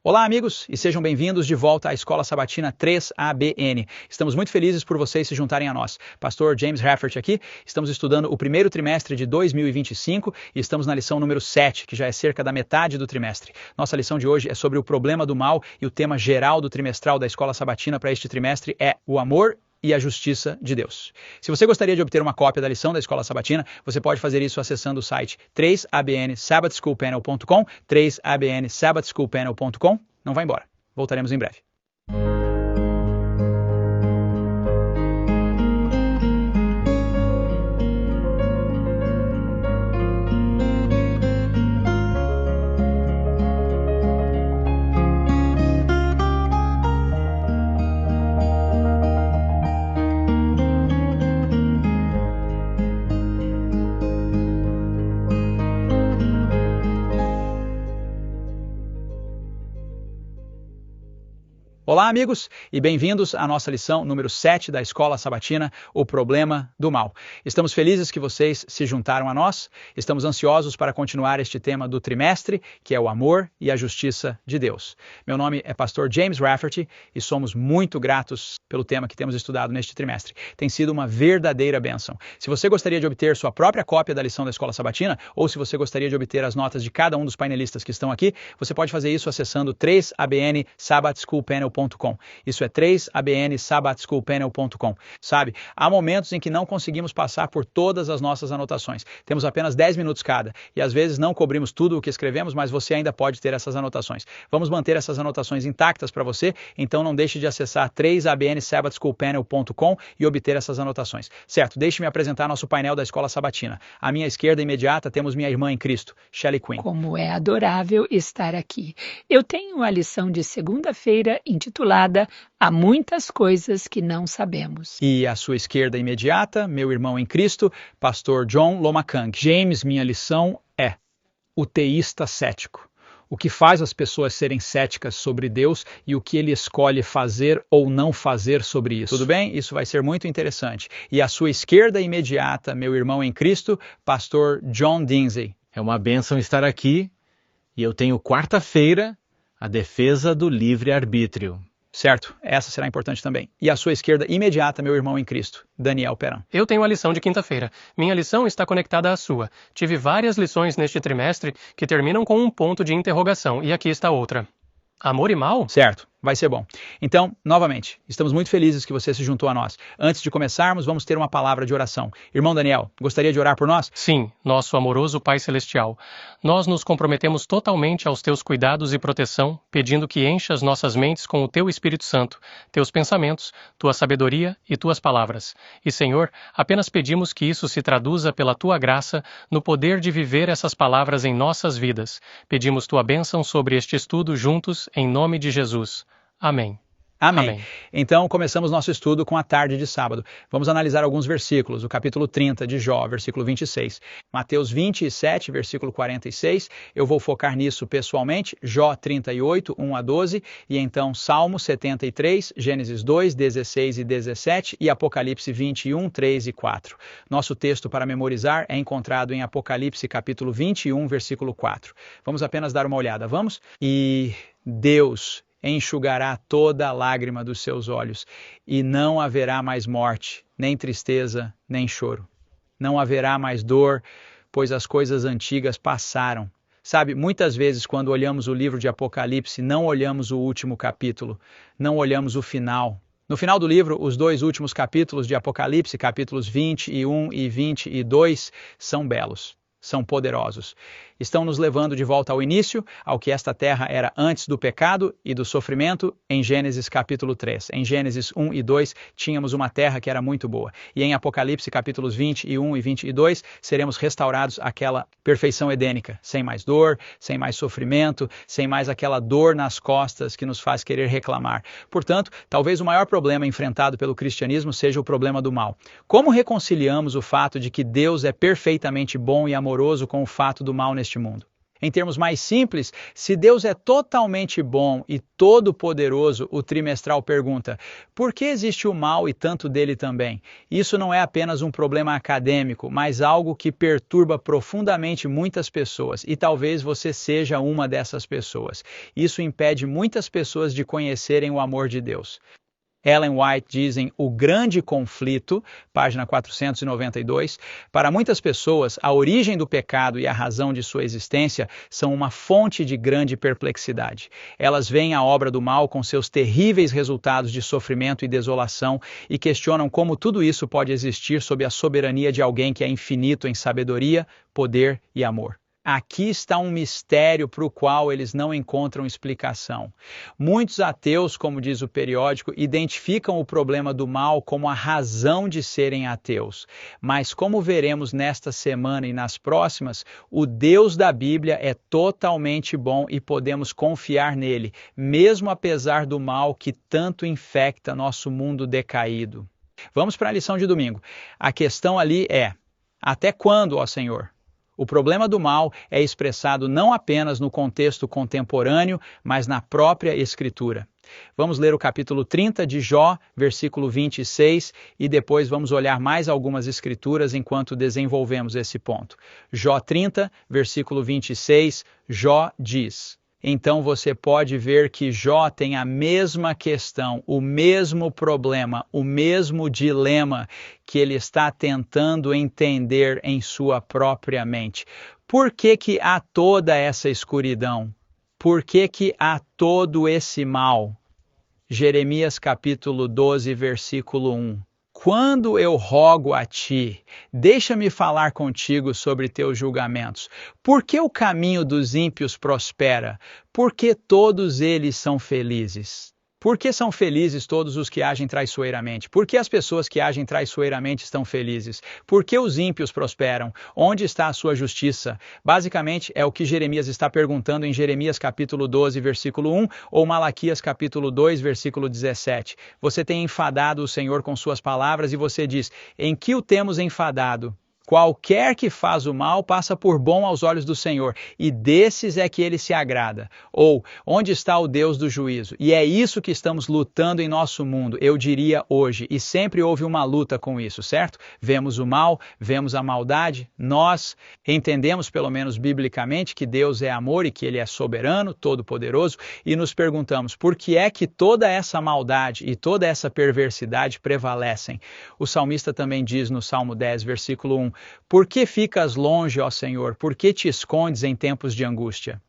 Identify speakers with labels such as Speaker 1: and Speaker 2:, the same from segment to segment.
Speaker 1: Olá, amigos, e sejam bem-vindos de volta à Escola Sabatina 3ABN. Estamos muito felizes por vocês se juntarem a nós. Pastor James Rafferty aqui. Estamos estudando o primeiro trimestre de 2025 e estamos na lição número 7, que já é cerca da metade do trimestre. Nossa lição de hoje é sobre o problema do mal e o tema geral do trimestral da Escola Sabatina para este trimestre é o amor e a justiça de Deus. Se você gostaria de obter uma cópia da lição da Escola Sabatina, você pode fazer isso acessando o site 3abnsabbathschoolpanel.com, 3abnsabbathschoolpanel.com. Não vá embora. Voltaremos em breve. Olá, amigos, e bem-vindos à nossa lição número 7 da Escola Sabatina, o problema do mal. Estamos felizes que vocês se juntaram a nós, estamos ansiosos para continuar este tema do trimestre, que é o amor e a justiça de Deus. Meu nome é Pastor James Rafferty e somos muito gratos pelo tema que temos estudado neste trimestre. Tem sido uma verdadeira bênção. Se você gostaria de obter sua própria cópia da lição da Escola Sabatina, ou se você gostaria de obter as notas de cada um dos painelistas que estão aqui, você pode fazer isso acessando 3abnsabbathschoolpanel.com. Isso é 3abnsabbathschoolpanel.com. Sabe, há momentos em que não conseguimos passar por todas as nossas anotações. Temos apenas 10 minutos cada e às vezes não cobrimos tudo o que escrevemos, mas você ainda pode ter essas anotações. Vamos manter essas anotações intactas para você, então não deixe de acessar 3abnsabbathschoolpanel.com e obter essas anotações. Certo, deixe-me apresentar nosso painel da Escola Sabatina. À minha esquerda imediata temos minha irmã em Cristo, Shelley Quinn.
Speaker 2: Como é adorável estar aqui. Eu tenho a lição de segunda-feira intitulada Há muitas coisas que não sabemos.
Speaker 1: E à sua esquerda imediata, meu irmão em Cristo, pastor John Lomakang.
Speaker 3: James, minha lição é o teísta cético. O que faz as pessoas serem céticas sobre Deus e o que ele escolhe fazer ou não fazer sobre isso.
Speaker 1: Tudo bem? Isso vai ser muito interessante. E à sua esquerda imediata, meu irmão em Cristo, pastor John Dinsey.
Speaker 4: É uma bênção estar aqui e eu tenho quarta-feira a defesa do livre-arbítrio.
Speaker 1: Certo, essa será importante também. E à sua esquerda imediata, meu irmão em Cristo, Daniel Peran.
Speaker 5: Eu tenho a lição de quinta-feira. Minha lição está conectada à sua. Tive várias lições neste trimestre que terminam com um ponto de interrogação, e aqui está outra. Amor e mal?
Speaker 1: Certo, vai ser bom. Então, novamente, estamos muito felizes que você se juntou a nós. Antes de começarmos, vamos ter uma palavra de oração. Irmão Daniel, gostaria de orar por nós?
Speaker 5: Sim, nosso amoroso Pai Celestial. Nós nos comprometemos totalmente aos teus cuidados e proteção, pedindo que enchas nossas mentes com o teu Espírito Santo, teus pensamentos, tua sabedoria e tuas palavras. E, Senhor, apenas pedimos que isso se traduza pela tua graça no poder de viver essas palavras em nossas vidas. Pedimos tua bênção sobre este estudo juntos, em nome de Jesus. Amém.
Speaker 1: Amém. Então, começamos nosso estudo com a tarde de sábado. Vamos analisar alguns versículos, o capítulo 30 de Jó, versículo 26. Mateus 27, versículo 46, eu vou focar nisso pessoalmente, Jó 38, 1 a 12, e então Salmo 73, Gênesis 2, 16 e 17, e Apocalipse 21, 3 e 4. Nosso texto para memorizar é encontrado em Apocalipse capítulo 21, versículo 4. Vamos apenas dar uma olhada, vamos? E Deus enxugará toda a lágrima dos seus olhos, e não haverá mais morte, nem tristeza, nem choro. Não haverá mais dor, pois as coisas antigas passaram. Sabe, muitas vezes quando olhamos o livro de Apocalipse, não olhamos o último capítulo, não olhamos o final. No final do livro, os dois últimos capítulos de Apocalipse, capítulos 21 e 22, são belos, são poderosos. Estão nos levando de volta ao início, ao que esta terra era antes do pecado e do sofrimento, em Gênesis capítulo 3. Em Gênesis 1 e 2, tínhamos uma terra que era muito boa. E em Apocalipse capítulos 21 e 22, seremos restaurados àquela perfeição edênica, sem mais dor, sem mais sofrimento, sem mais aquela dor nas costas que nos faz querer reclamar. Portanto, talvez o maior problema enfrentado pelo cristianismo seja o problema do mal. Como reconciliamos o fato de que Deus é perfeitamente bom e amoroso com o fato do mal neste mundo? Em termos mais simples, se Deus é totalmente bom e todo-poderoso, o trimestral pergunta: por que existe o mal e tanto dele também? Isso não é apenas um problema acadêmico, mas algo que perturba profundamente muitas pessoas, e talvez você seja uma dessas pessoas. Isso impede muitas pessoas de conhecerem o amor de Deus. Ellen White diz em O Grande Conflito, página 492, para muitas pessoas, a origem do pecado e a razão de sua existência são uma fonte de grande perplexidade. Elas veem a obra do mal com seus terríveis resultados de sofrimento e desolação e questionam como tudo isso pode existir sob a soberania de alguém que é infinito em sabedoria, poder e amor. Aqui está um mistério para o qual eles não encontram explicação. Muitos ateus, como diz o periódico, identificam o problema do mal como a razão de serem ateus. Mas como veremos nesta semana e nas próximas, o Deus da Bíblia é totalmente bom e podemos confiar nele, mesmo apesar do mal que tanto infecta nosso mundo decaído. Vamos para a lição de domingo. A questão ali é: até quando, ó Senhor? O problema do mal é expressado não apenas no contexto contemporâneo, mas na própria Escritura. Vamos ler o capítulo 30 de Jó, versículo 26, e depois vamos olhar mais algumas escrituras enquanto desenvolvemos esse ponto. Jó 30, versículo 26, Jó diz: então você pode ver que Jó tem a mesma questão, o mesmo problema, o mesmo dilema que ele está tentando entender em sua própria mente. Por que que há toda essa escuridão? Por que que há todo esse mal? Jeremias capítulo 12, versículo 1. Quando eu rogo a ti, deixa-me falar contigo sobre teus julgamentos. Por que o caminho dos ímpios prospera? Por que todos eles são felizes? Por que são felizes todos os que agem traiçoeiramente? Por que as pessoas que agem traiçoeiramente estão felizes? Por que os ímpios prosperam? Onde está a sua justiça? Basicamente, é o que Jeremias está perguntando em Jeremias capítulo 12, versículo 1, ou Malaquias capítulo 2, versículo 17. Você tem enfadado o Senhor com suas palavras e você diz: em que o temos enfadado? Qualquer que faz o mal passa por bom aos olhos do Senhor, e desses é que ele se agrada. Ou, onde está o Deus do juízo? E é isso que estamos lutando em nosso mundo, eu diria hoje, e sempre houve uma luta com isso, certo? Vemos o mal, vemos a maldade, nós entendemos, pelo menos biblicamente, que Deus é amor e que ele é soberano, todo-poderoso, e nos perguntamos, por que é que toda essa maldade e toda essa perversidade prevalecem? O salmista também diz no Salmo 10, versículo 1, por que ficas longe, ó Senhor? Por que te escondes em tempos de angústia?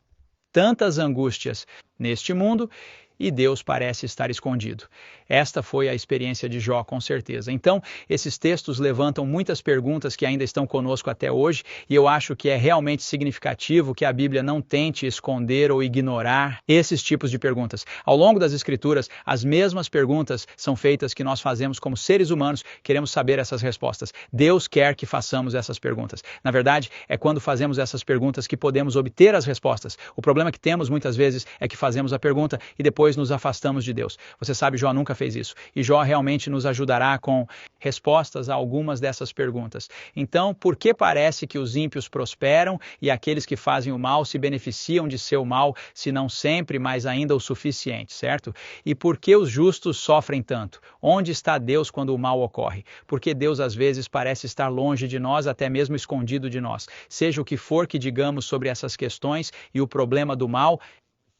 Speaker 1: Tantas angústias neste mundo e Deus parece estar escondido. Esta foi a experiência de Jó, com certeza. Então, esses textos levantam muitas perguntas que ainda estão conosco até hoje, e eu acho que é realmente significativo que a Bíblia não tente esconder ou ignorar esses tipos de perguntas. Ao longo das Escrituras, as mesmas perguntas são feitas que nós fazemos como seres humanos, queremos saber essas respostas. Deus quer que façamos essas perguntas. Na verdade, é quando fazemos essas perguntas que podemos obter as respostas. O problema que temos muitas vezes é que fazemos a pergunta e depois nos afastamos de Deus. Você sabe, Jó nunca fez isso. E Jó realmente nos ajudará com respostas a algumas dessas perguntas. Então, por que parece que os ímpios prosperam e aqueles que fazem o mal se beneficiam de seu mal, se não sempre, mas ainda o suficiente, certo? E por que os justos sofrem tanto? Onde está Deus quando o mal ocorre? Porque Deus às vezes parece estar longe de nós, até mesmo escondido de nós. Seja o que for que digamos sobre essas questões e o problema do mal,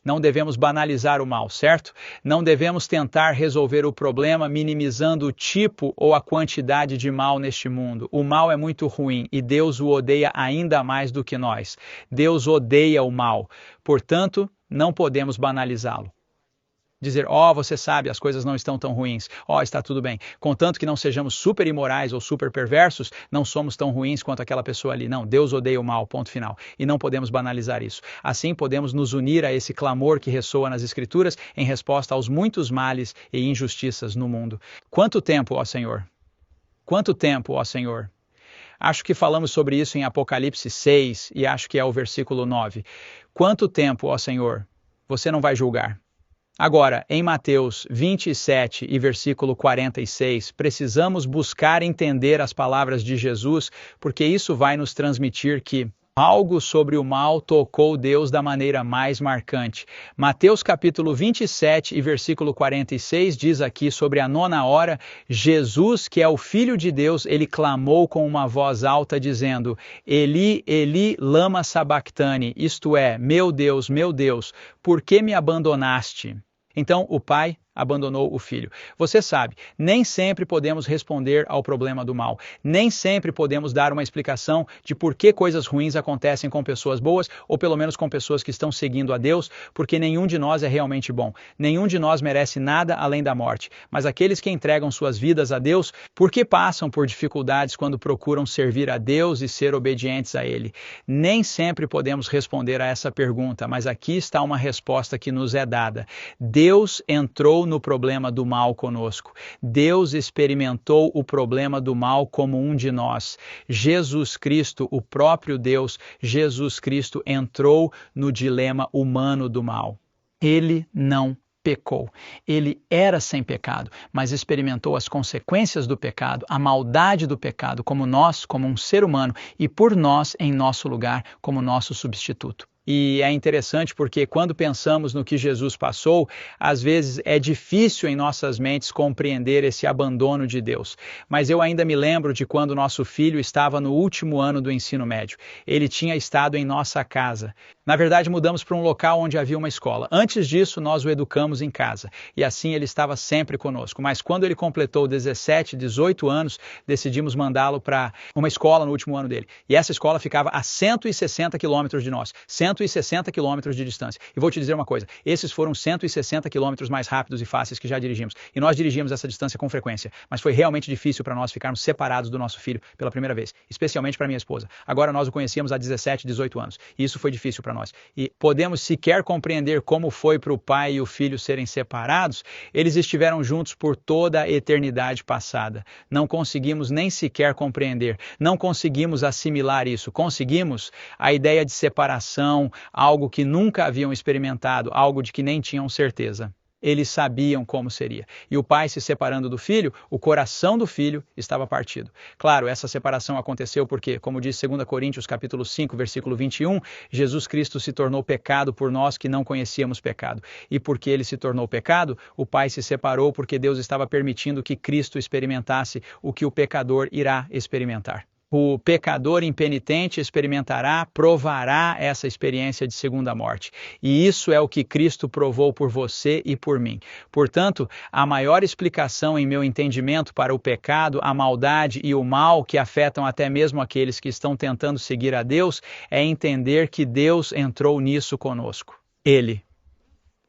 Speaker 1: não devemos banalizar o mal, certo? Não devemos tentar resolver o problema minimizando o tipo ou a quantidade de mal neste mundo. O mal é muito ruim e Deus o odeia ainda mais do que nós. Deus odeia o mal, portanto, não podemos banalizá-lo. Dizer, você sabe, as coisas não estão tão ruins, está tudo bem. Contanto que não sejamos super imorais ou super perversos, não somos tão ruins quanto aquela pessoa ali. Não, Deus odeia o mal, ponto final. E não podemos banalizar isso. Assim podemos nos unir a esse clamor que ressoa nas Escrituras em resposta aos muitos males e injustiças no mundo. Quanto tempo, ó Senhor? Quanto tempo, ó Senhor? Acho que falamos sobre isso em Apocalipse 6 e acho que é o versículo 9. Quanto tempo, ó Senhor, você não vai julgar? Agora, em Mateus 27 e versículo 46, precisamos buscar entender as palavras de Jesus, porque isso vai nos transmitir que Algo sobre o mal tocou Deus da maneira mais marcante. Mateus capítulo 27 e versículo 46 diz aqui sobre a 9ª hora, Jesus, que é o Filho de Deus, ele clamou com uma voz alta dizendo, Eli, Eli, lama sabactane, isto é, meu Deus, por que me abandonaste? Então o pai abandonou o filho. Você sabe, nem sempre podemos responder ao problema do mal. Nem sempre podemos dar uma explicação de por que coisas ruins acontecem com pessoas boas, ou pelo menos com pessoas que estão seguindo a Deus, porque nenhum de nós é realmente bom. Nenhum de nós merece nada além da morte. Mas aqueles que entregam suas vidas a Deus, por que passam por dificuldades quando procuram servir a Deus e ser obedientes a Ele? Nem sempre podemos responder a essa pergunta, mas aqui está uma resposta que nos é dada. Deus entrou no problema do mal conosco. Deus experimentou o problema do mal como um de nós. Jesus Cristo, o próprio Deus, Jesus Cristo entrou no dilema humano do mal. Ele não pecou. Ele era sem pecado, mas experimentou as consequências do pecado, a maldade do pecado, como nós, como um ser humano, e por nós, em nosso lugar, como nosso substituto. E é interessante porque quando pensamos no que Jesus passou, às vezes é difícil em nossas mentes compreender esse abandono de Deus. Mas eu ainda me lembro de quando nosso filho estava no último ano do ensino médio. Ele tinha estado em nossa casa. Na verdade, mudamos para um local onde havia uma escola. Antes disso, nós o educamos em casa. E assim ele estava sempre conosco. Mas quando ele completou 17, 18 anos, decidimos mandá-lo para uma escola no último ano dele. E essa escola ficava a 160 quilômetros de nós. 160 quilômetros de distância. E vou te dizer uma coisa, esses foram 160 quilômetros mais rápidos e fáceis que já dirigimos. E nós dirigimos essa distância com frequência. Mas foi realmente difícil para nós ficarmos separados do nosso filho pela primeira vez. Especialmente para minha esposa. Agora nós o conhecíamos há 17, 18 anos. E isso foi difícil para nós. E podemos sequer compreender como foi para o pai e o filho serem separados. Eles estiveram juntos por toda a eternidade passada. Não conseguimos nem sequer compreender. Não conseguimos assimilar isso. Conseguimos a ideia de separação, algo que nunca haviam experimentado, algo de que nem tinham certeza. Eles sabiam como seria. E o pai se separando do filho, o coração do filho estava partido. Claro, essa separação aconteceu porque, como diz 2 Coríntios capítulo 5, versículo 21, Jesus Cristo se tornou pecado por nós que não conhecíamos pecado. E porque ele se tornou pecado, o pai se separou porque Deus estava permitindo que Cristo experimentasse o que o pecador irá experimentar. O pecador impenitente experimentará, provará essa experiência de segunda morte. E isso é o que Cristo provou por você e por mim. Portanto, a maior explicação em meu entendimento para o pecado, a maldade e o mal que afetam até mesmo aqueles que estão tentando seguir a Deus é entender que Deus entrou nisso conosco. Ele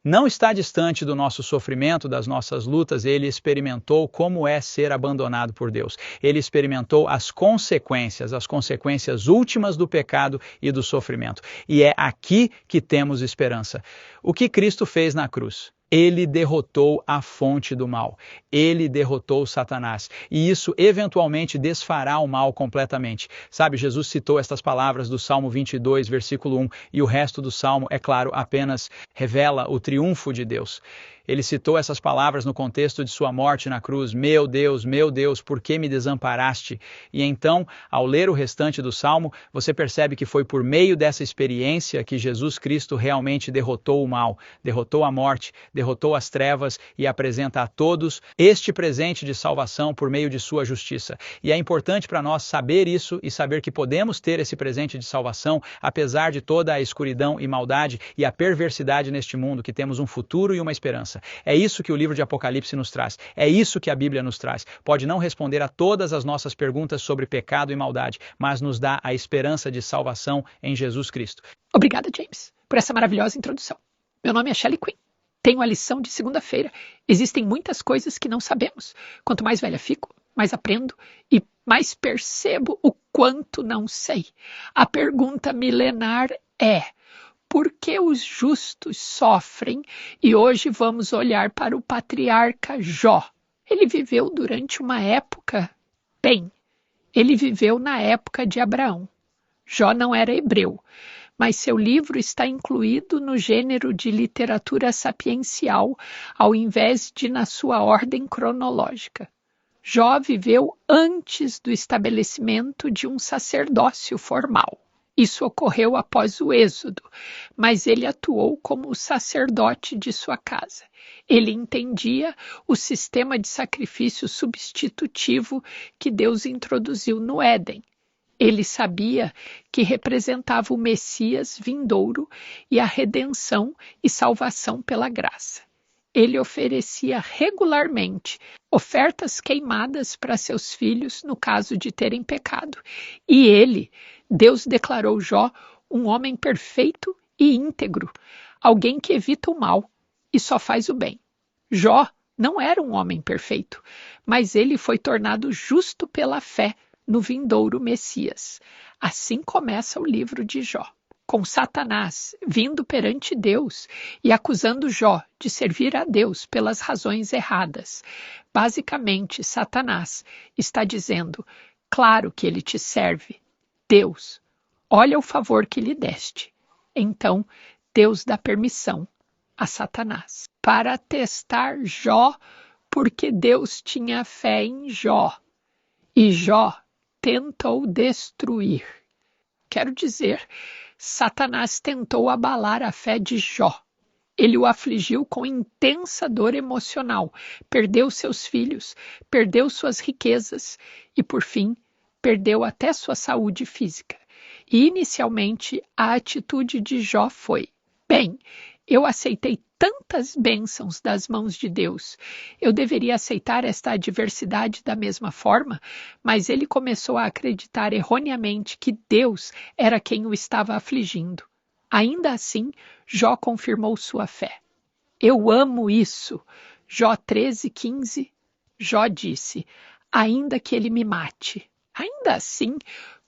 Speaker 1: não está distante do nosso sofrimento, das nossas lutas, ele experimentou como é ser abandonado por Deus. Ele experimentou as consequências últimas do pecado e do sofrimento. E é aqui que temos esperança. O que Cristo fez na cruz? Ele derrotou a fonte do mal. Ele derrotou Satanás. E isso eventualmente desfará o mal completamente. Sabe, Jesus citou estas palavras do Salmo 22, versículo 1, e o resto do Salmo, é claro, apenas revela o triunfo de Deus. Ele citou essas palavras no contexto de sua morte na cruz. Meu Deus, por que me desamparaste? E então, ao ler o restante do Salmo, você percebe que foi por meio dessa experiência que Jesus Cristo realmente derrotou o mal, derrotou a morte, derrotou as trevas e apresenta a todos este presente de salvação por meio de sua justiça. E é importante para nós saber isso e saber que podemos ter esse presente de salvação, apesar de toda a escuridão e maldade e a perversidade neste mundo, que temos um futuro e uma esperança. É isso que o livro de Apocalipse nos traz. É isso que a Bíblia nos traz. Pode não responder a todas as nossas perguntas sobre pecado e maldade, mas nos dá a esperança de salvação em Jesus Cristo.
Speaker 2: Obrigada, James, por essa maravilhosa introdução. Meu nome é Shelley Quinn. Tenho a lição de segunda-feira. Existem muitas coisas que não sabemos. Quanto mais velha fico, mais aprendo e mais percebo o quanto não sei. A pergunta milenar é: por que os justos sofrem? E hoje vamos olhar para o patriarca Jó. Ele viveu durante uma época... ele viveu na época de Abraão. Jó não era hebreu, mas seu livro está incluído no gênero de literatura sapiencial, ao invés de na sua ordem cronológica. Jó viveu antes do estabelecimento de um sacerdócio formal. Isso ocorreu após o Êxodo, mas ele atuou como o sacerdote de sua casa. Ele entendia o sistema de sacrifício substitutivo que Deus introduziu no Éden. Ele sabia que representava o Messias vindouro e a redenção e salvação pela graça. Ele oferecia regularmente ofertas queimadas para seus filhos no caso de terem pecado. E ele, Deus declarou Jó um homem perfeito e íntegro, alguém que evita o mal e só faz o bem. Jó não era um homem perfeito, mas ele foi tornado justo pela fé no vindouro Messias. Assim começa o livro de Jó, com Satanás vindo perante Deus e acusando Jó de servir a Deus pelas razões erradas. Basicamente, Satanás está dizendo: claro que ele te serve, Deus, olha o favor que lhe deste. Então, Deus dá permissão a Satanás para testar Jó, porque Deus tinha fé em Jó. E Jó tentou destruir. Quero dizer, Satanás tentou abalar a fé de Jó. Ele o afligiu com intensa dor emocional, perdeu seus filhos, perdeu suas riquezas e, por fim, perdeu até sua saúde física. E, inicialmente, a atitude de Jó foi: bem, eu aceitei tantas bênçãos das mãos de Deus. Eu deveria aceitar esta adversidade da mesma forma, mas ele começou a acreditar erroneamente que Deus era quem o estava afligindo. Ainda assim, Jó confirmou sua fé. Eu amo isso. Jó 13:15, Jó disse: ainda que ele me mate, ainda assim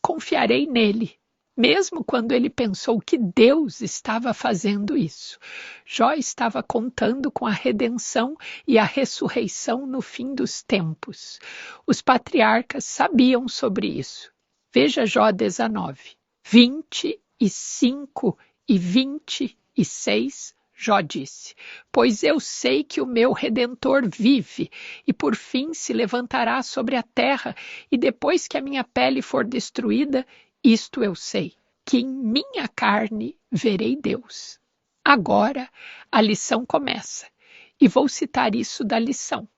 Speaker 2: confiarei nele. Mesmo quando ele pensou que Deus estava fazendo isso. Jó estava contando com a redenção e a ressurreição no fim dos tempos. Os patriarcas sabiam sobre isso. Veja Jó 19, 25 e 26, Jó disse: pois eu sei que o meu Redentor vive, e por fim se levantará sobre a terra, e depois que a minha pele for destruída, isto eu sei, que em minha carne verei Deus. Agora a lição começa, e vou citar isso da lição.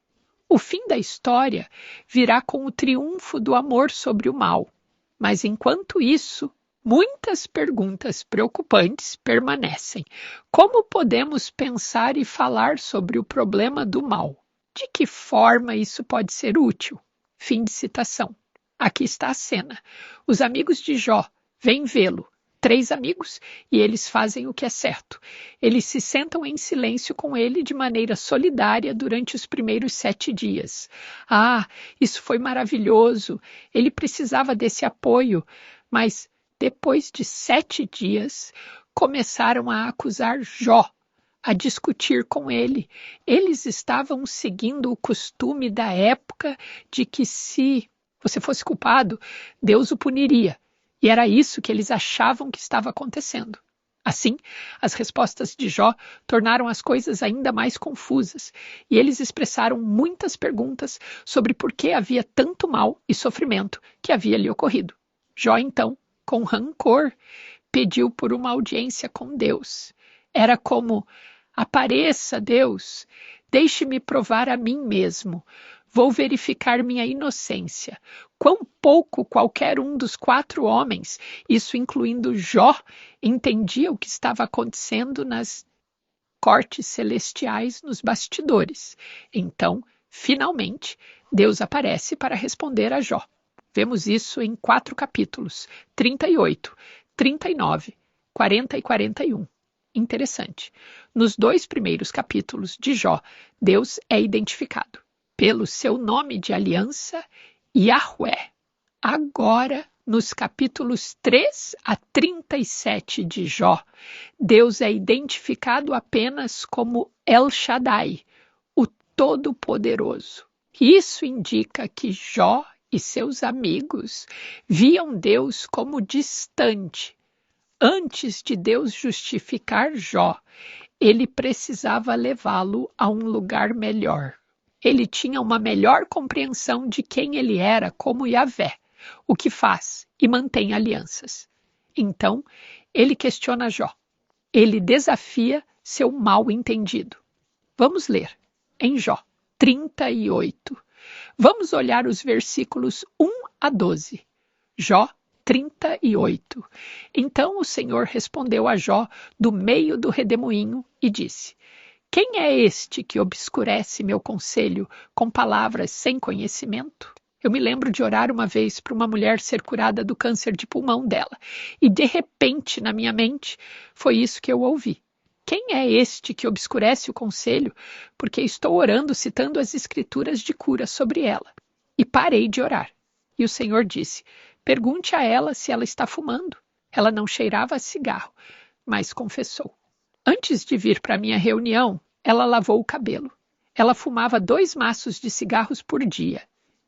Speaker 2: O fim da história virá com o triunfo do amor sobre o mal, mas enquanto isso, muitas perguntas preocupantes permanecem. Como podemos pensar e falar sobre o problema do mal? De que forma isso pode ser útil? Fim de citação. Aqui está a cena. Os amigos de Jó vêm vê-lo. 3 amigos, e eles fazem o que é certo. Eles se sentam em silêncio com ele de maneira solidária durante os primeiros 7 dias. Ah, isso foi maravilhoso. Ele precisava desse apoio. Mas depois de 7 dias, começaram a acusar Jó, a discutir com ele. Eles estavam seguindo o costume da época de que se você fosse culpado, Deus o puniria. E era isso que eles achavam que estava acontecendo. Assim, as respostas de Jó tornaram as coisas ainda mais confusas, e eles expressaram muitas perguntas sobre por que havia tanto mal e sofrimento que havia lhe ocorrido. Jó, então, com rancor, pediu por uma audiência com Deus. Era como: apareça, Deus, deixe-me provar a mim mesmo. Vou verificar minha inocência. Quão pouco qualquer um dos 4 homens, isso incluindo Jó, entendia o que estava acontecendo nas cortes celestiais, nos bastidores. Então, finalmente, Deus aparece para responder a Jó. Vemos isso em 4 capítulos, 38, 39, 40 e 41. Interessante. Nos 2 primeiros capítulos de Jó, Deus é identificado pelo seu nome de aliança, Yahweh. Agora, nos capítulos 3 a 37 de Jó, Deus é identificado apenas como El Shaddai, o Todo-Poderoso. Isso indica que Jó e seus amigos viam Deus como distante. Antes de Deus justificar Jó, ele precisava levá-lo a um lugar melhor. Ele tinha uma melhor compreensão de quem ele era como Yahvé, o que faz e mantém alianças. Então, ele questiona Jó. Ele desafia seu mal entendido. Vamos ler em Jó 38. Vamos olhar os versículos 1 a 12. Jó 38. Então o Senhor respondeu a Jó do meio do redemoinho e disse: Quem é este que obscurece meu conselho com palavras sem conhecimento? Eu me lembro de orar uma vez para uma mulher ser curada do câncer de pulmão dela, e de repente, na minha mente, foi isso que eu ouvi. Quem é este que obscurece o conselho? Porque estou orando citando as escrituras de cura sobre ela. E parei de orar. E o Senhor disse: Pergunte a ela se ela está fumando. Ela não cheirava a cigarro, mas confessou. Antes de vir para minha reunião, ela lavou o cabelo. Ela fumava 2 maços de cigarros por dia.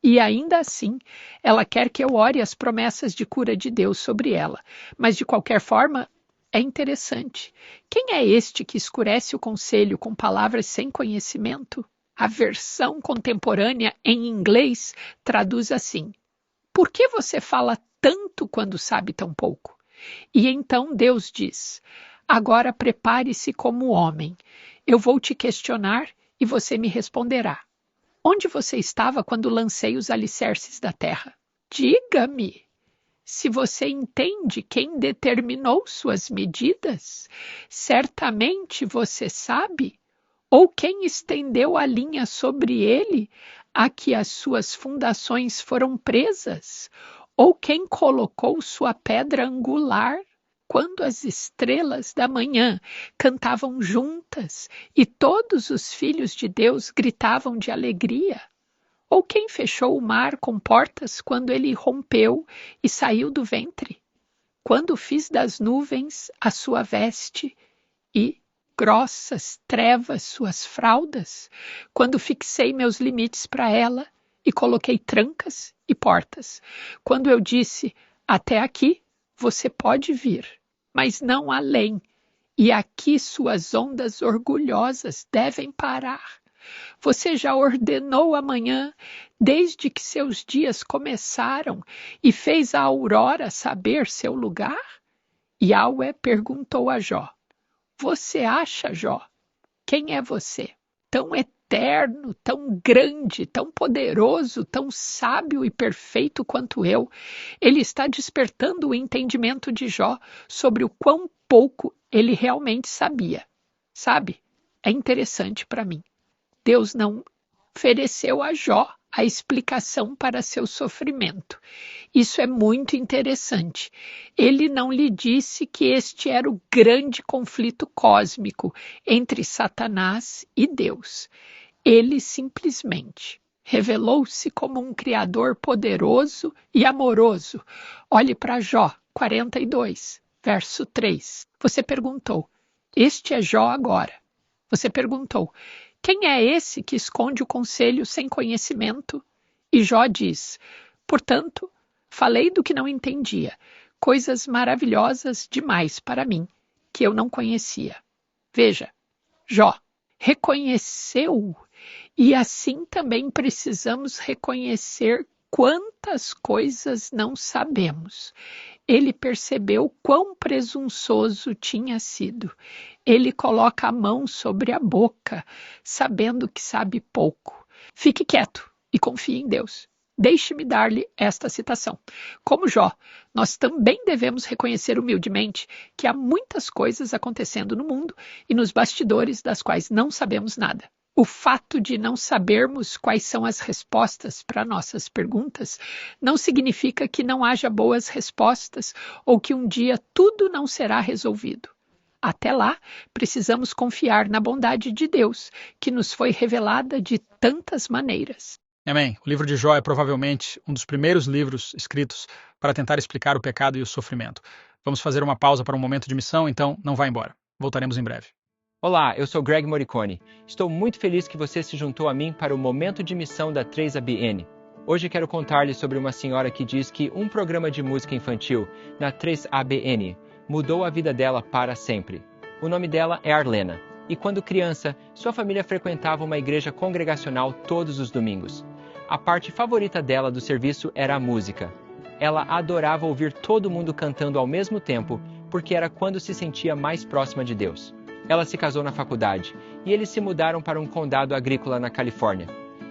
Speaker 2: E ainda assim, ela quer que eu ore as promessas de cura de Deus sobre ela. Mas, de qualquer forma, é interessante. Quem é este que escurece o conselho com palavras sem conhecimento? A versão contemporânea em inglês traduz assim: Por que você fala tanto quando sabe tão pouco? E então Deus diz: Agora prepare-se como homem. Eu vou te questionar e você me responderá. Onde você estava quando lancei os alicerces da terra? Diga-me. Se você entende quem determinou suas medidas, certamente você sabe. Ou quem estendeu a linha sobre ele, a que as suas fundações foram presas? Ou quem colocou sua pedra angular? Quando as estrelas da manhã cantavam juntas e todos os filhos de Deus gritavam de alegria? Ou quem fechou o mar com portas quando ele rompeu e saiu do ventre? Quando fiz das nuvens a sua veste e grossas trevas suas fraldas? Quando fixei meus limites para ela e coloquei trancas e portas? Quando eu disse: até aqui você pode vir, mas não além, e aqui suas ondas orgulhosas devem parar. Você já ordenou a manhã desde que seus dias começaram e fez a aurora saber seu lugar? Yahweh perguntou a Jó: Você acha, Jó? Quem é você? Tão eterno, tão grande, tão poderoso, tão sábio e perfeito quanto eu. Ele está despertando o entendimento de Jó sobre o quão pouco ele realmente sabia. Sabe? É interessante para mim. Deus não ofereceu a Jó a explicação para seu sofrimento. Isso é muito interessante. Ele não lhe disse que este era o grande conflito cósmico entre Satanás e Deus. Ele simplesmente revelou-se como um Criador poderoso e amoroso. Olhe para Jó 42, verso 3. Você perguntou: Este é Jó agora. Você perguntou: Quem é esse que esconde o conselho sem conhecimento? E Jó diz: Portanto, falei do que não entendia, coisas maravilhosas demais para mim, que eu não conhecia. Veja, Jó reconheceu, e assim também precisamos reconhecer quantas coisas não sabemos. Ele percebeu quão presunçoso tinha sido. Ele coloca a mão sobre a boca, sabendo que sabe pouco. Fique quieto e confie em Deus. Deixe-me dar-lhe esta citação. Como Jó, nós também devemos reconhecer humildemente que há muitas coisas acontecendo no mundo e nos bastidores das quais não sabemos nada. O fato de não sabermos quais são as respostas para nossas perguntas não significa que não haja boas respostas ou que um dia tudo não será resolvido. Até lá, precisamos confiar na bondade de Deus, que nos foi revelada de tantas maneiras.
Speaker 1: Amém. O livro de Jó é provavelmente um dos primeiros livros escritos para tentar explicar o pecado e o sofrimento. Vamos fazer uma pausa para um momento de missão, então não vá embora. Voltaremos em breve.
Speaker 6: Olá, eu sou Greg Morricone. Estou muito feliz que você se juntou a mim para o momento de missão da 3ABN. Hoje quero contar-lhe sobre uma senhora que diz que um programa de música infantil na 3ABN mudou a vida dela para sempre. O nome dela é Arlena, e quando criança, sua família frequentava uma igreja congregacional todos os domingos. A parte favorita dela do serviço era a música. Ela adorava ouvir todo mundo cantando ao mesmo tempo, porque era quando se sentia mais próxima de Deus. Ela se casou na faculdade e eles se mudaram para um condado agrícola na Califórnia.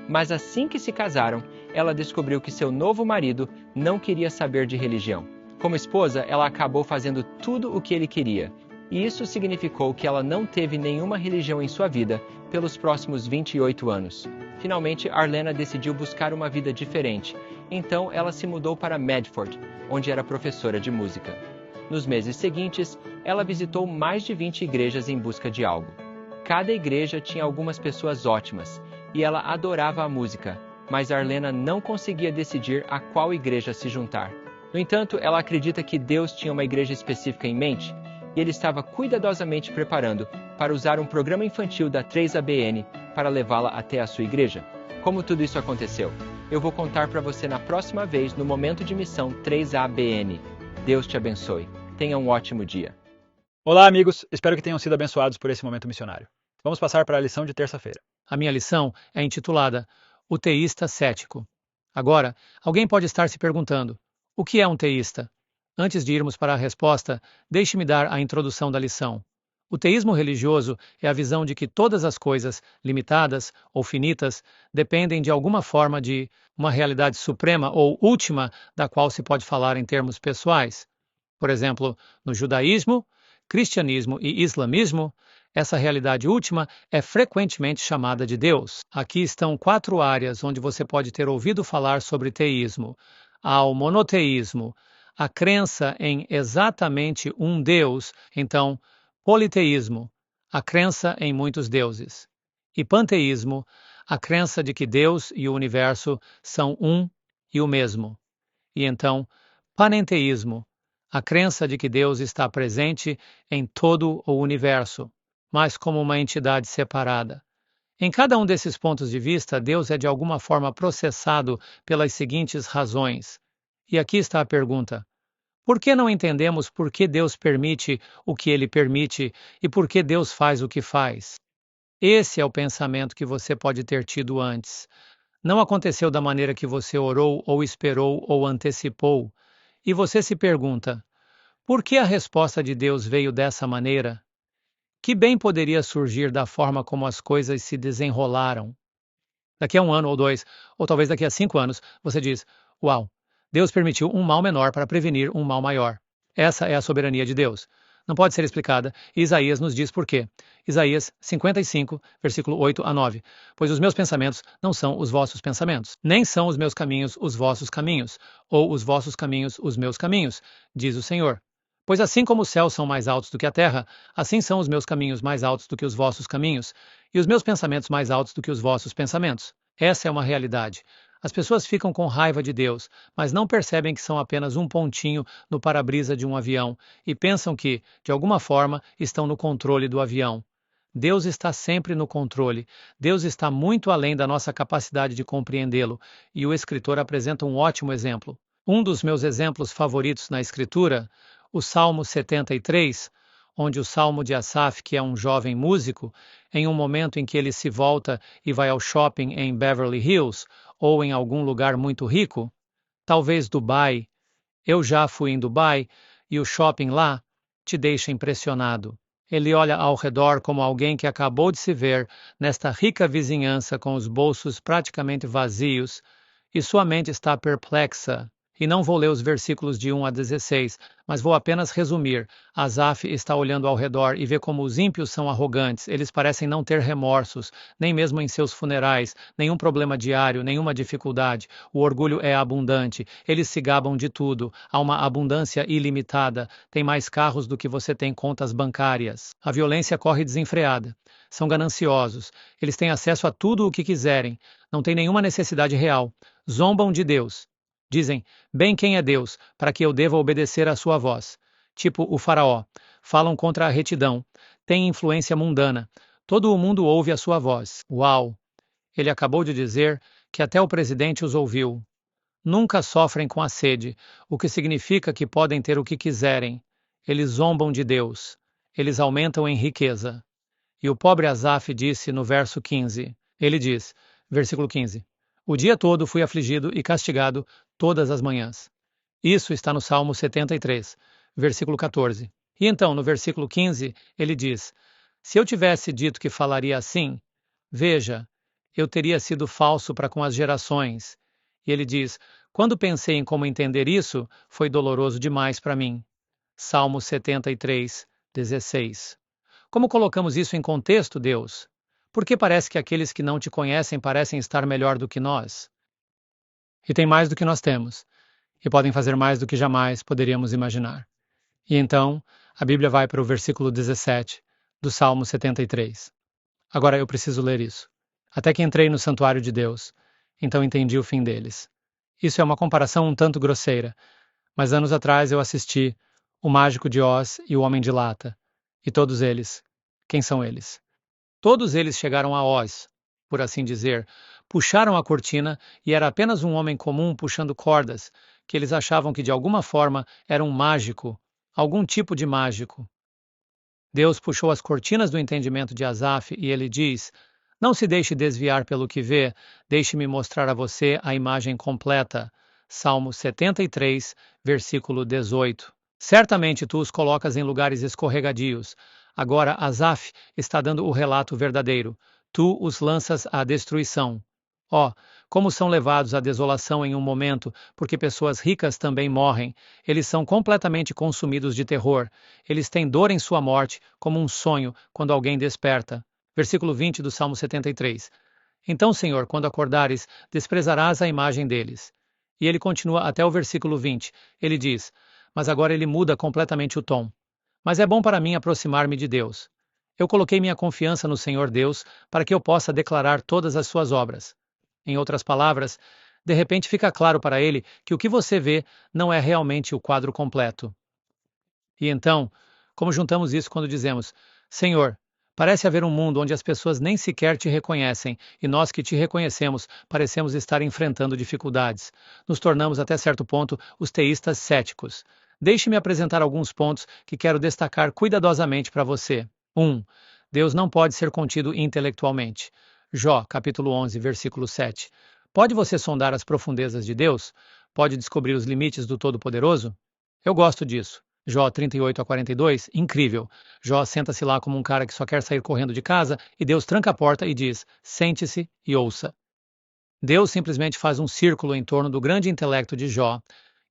Speaker 6: Mas assim que se casaram, ela descobriu que seu novo marido não queria saber de religião. Como esposa, ela acabou fazendo tudo o que ele queria, e isso significou que ela não teve nenhuma religião em sua vida pelos próximos 28 anos. Finalmente, Arlena decidiu buscar uma vida diferente, então ela se mudou para Medford, onde era professora de música. Nos meses seguintes, ela visitou mais de 20 igrejas em busca de algo. Cada igreja tinha algumas pessoas ótimas, e ela adorava a música, mas Arlena não conseguia decidir a qual igreja se juntar. No entanto, ela acredita que Deus tinha uma igreja específica em mente, e ele estava cuidadosamente preparando para usar um programa infantil da 3ABN para levá-la até a sua igreja. Como tudo isso aconteceu? Eu vou contar para você na próxima vez no Momento de Missão 3ABN. Deus te abençoe. Tenha um ótimo dia.
Speaker 1: Olá, amigos. Espero que tenham sido abençoados por esse momento missionário. Vamos passar para a lição de terça-feira.
Speaker 3: A minha lição é intitulada O Teísta Cético. Agora, alguém pode estar se perguntando, o que é um teísta? Antes de irmos para a resposta, deixe-me dar a introdução da lição. O teísmo religioso é a visão de que todas as coisas, limitadas ou finitas, dependem de alguma forma de uma realidade suprema ou última da qual se pode falar em termos pessoais. Por exemplo, no judaísmo, cristianismo e islamismo, essa realidade última é frequentemente chamada de Deus. Aqui estão 4 áreas onde você pode ter ouvido falar sobre teísmo. Há o monoteísmo, a crença em exatamente um Deus, então, politeísmo, a crença em muitos deuses. E panteísmo, a crença de que Deus e o universo são um e o mesmo. E então, panenteísmo, a crença de que Deus está presente em todo o universo, mas como uma entidade separada. Em cada um desses pontos de vista, Deus é de alguma forma processado pelas seguintes razões. E aqui está a pergunta: por que não entendemos por que Deus permite o que Ele permite e por que Deus faz o que faz? Esse é o pensamento que você pode ter tido antes. Não aconteceu da maneira que você orou ou esperou ou antecipou. E você se pergunta, por que a resposta de Deus veio dessa maneira? Que bem poderia surgir da forma como as coisas se desenrolaram? Daqui a 1 ano ou 2, ou talvez daqui a 5 anos, você diz, uau, Deus permitiu um mal menor para prevenir um mal maior. Essa é a soberania de Deus. Não pode ser explicada, e Isaías nos diz por quê. Isaías 55, versículo 8 a 9. Pois os meus pensamentos não são os vossos pensamentos, nem são os meus caminhos os vossos caminhos, ou os vossos caminhos os meus caminhos, diz o Senhor. Pois assim como os céus são mais altos do que a terra, assim são os meus caminhos mais altos do que os vossos caminhos, e os meus pensamentos mais altos do que os vossos pensamentos. Essa é uma realidade. As pessoas ficam com raiva de Deus, mas não percebem que são apenas um pontinho no para-brisa de um avião e pensam que, de alguma forma, estão no controle do avião. Deus está sempre no controle. Deus está muito além da nossa capacidade de compreendê-lo, e o escritor apresenta um ótimo exemplo. Um dos meus exemplos favoritos na Escritura, o Salmo 73, onde o Salmo de Asaf, que é um jovem músico, em um momento em que ele se volta e vai ao shopping em Beverly Hills ou em algum lugar muito rico, talvez Dubai, eu já fui em Dubai e o shopping lá te deixa impressionado. Ele olha ao redor como alguém que acabou de se ver nesta rica vizinhança com os bolsos praticamente vazios e sua mente está perplexa. E não vou ler os versículos de 1 a 16, mas vou apenas resumir. Asaf está olhando ao redor e vê como os ímpios são arrogantes. Eles parecem não ter remorsos, nem mesmo em seus funerais, nenhum problema diário, nenhuma dificuldade. O orgulho é abundante. Eles se gabam de tudo. Há uma abundância ilimitada. Tem mais carros do que você tem contas bancárias. A violência corre desenfreada. São gananciosos. Eles têm acesso a tudo o que quiserem. Não têm nenhuma necessidade real. Zombam de Deus. Dizem, bem quem é Deus, para que eu deva obedecer à sua voz. Tipo o faraó. Falam contra a retidão. Têm influência mundana. Todo o mundo ouve a sua voz. Uau! Ele acabou de dizer que até o presidente os ouviu. Nunca sofrem com a sede, o que significa que podem ter o que quiserem. Eles zombam de Deus. Eles aumentam em riqueza. E o pobre Asaf disse no verso 15. Ele diz, versículo 15. O dia todo fui afligido e castigado todas as manhãs. Isso está no Salmo 73, versículo 14. E então, no versículo 15, ele diz: se eu tivesse dito que falaria assim, veja, eu teria sido falso para com as gerações. E ele diz: quando pensei em como entender isso, foi doloroso demais para mim. Salmo 73, 16. Como colocamos isso em contexto, Deus? Por que parece que aqueles que não te conhecem parecem estar melhor do que nós? E tem mais do que nós temos, e podem fazer mais do que jamais poderíamos imaginar. E então, a Bíblia vai para o versículo 17 do Salmo 73. Agora eu preciso ler isso. Até que entrei no santuário de Deus, então entendi o fim deles. Isso é uma comparação um tanto grosseira, mas anos atrás eu assisti O Mágico de Oz e O Homem de Lata. E todos eles, quem são eles? Todos eles chegaram a Oz, por assim dizer, puxaram a cortina e era apenas um homem comum puxando cordas, que eles achavam que de alguma forma era um mágico, algum tipo de mágico. Deus puxou as cortinas do entendimento de Asaf e ele diz: não se deixe desviar pelo que vê, deixe-me mostrar a você a imagem completa. Salmo 73, versículo 18. Certamente tu os colocas em lugares escorregadios. Agora Asaf está dando o relato verdadeiro. Tu os lanças à destruição. Ó, como são levados à desolação em um momento, porque pessoas ricas também morrem. Eles são completamente consumidos de terror. Eles têm dor em sua morte, como um sonho, quando alguém desperta. Versículo 20 do Salmo 73. Então, Senhor, quando acordares, desprezarás a imagem deles. E ele continua até o versículo 20. Ele diz, mas agora ele muda completamente o tom. Mas é bom para mim aproximar-me de Deus. Eu coloquei minha confiança no Senhor Deus para que eu possa declarar todas as suas obras. Em outras palavras, de repente fica claro para ele que o que você vê não é realmente o quadro completo. E então, como juntamos isso quando dizemos, Senhor, parece haver um mundo onde as pessoas nem sequer te reconhecem e nós que te reconhecemos parecemos estar enfrentando dificuldades. Nos tornamos até certo ponto os teístas céticos. Deixe-me apresentar alguns pontos que quero destacar cuidadosamente para você. 1. Deus não pode ser contido intelectualmente. Jó, capítulo 11, versículo 7. Pode você sondar as profundezas de Deus? Pode descobrir os limites do Todo-Poderoso? Eu gosto disso. Jó 38 a 42, incrível. Jó senta-se lá como um cara que só quer sair correndo de casa e Deus tranca a porta e diz, sente-se e ouça. Deus simplesmente faz um círculo em torno do grande intelecto de Jó,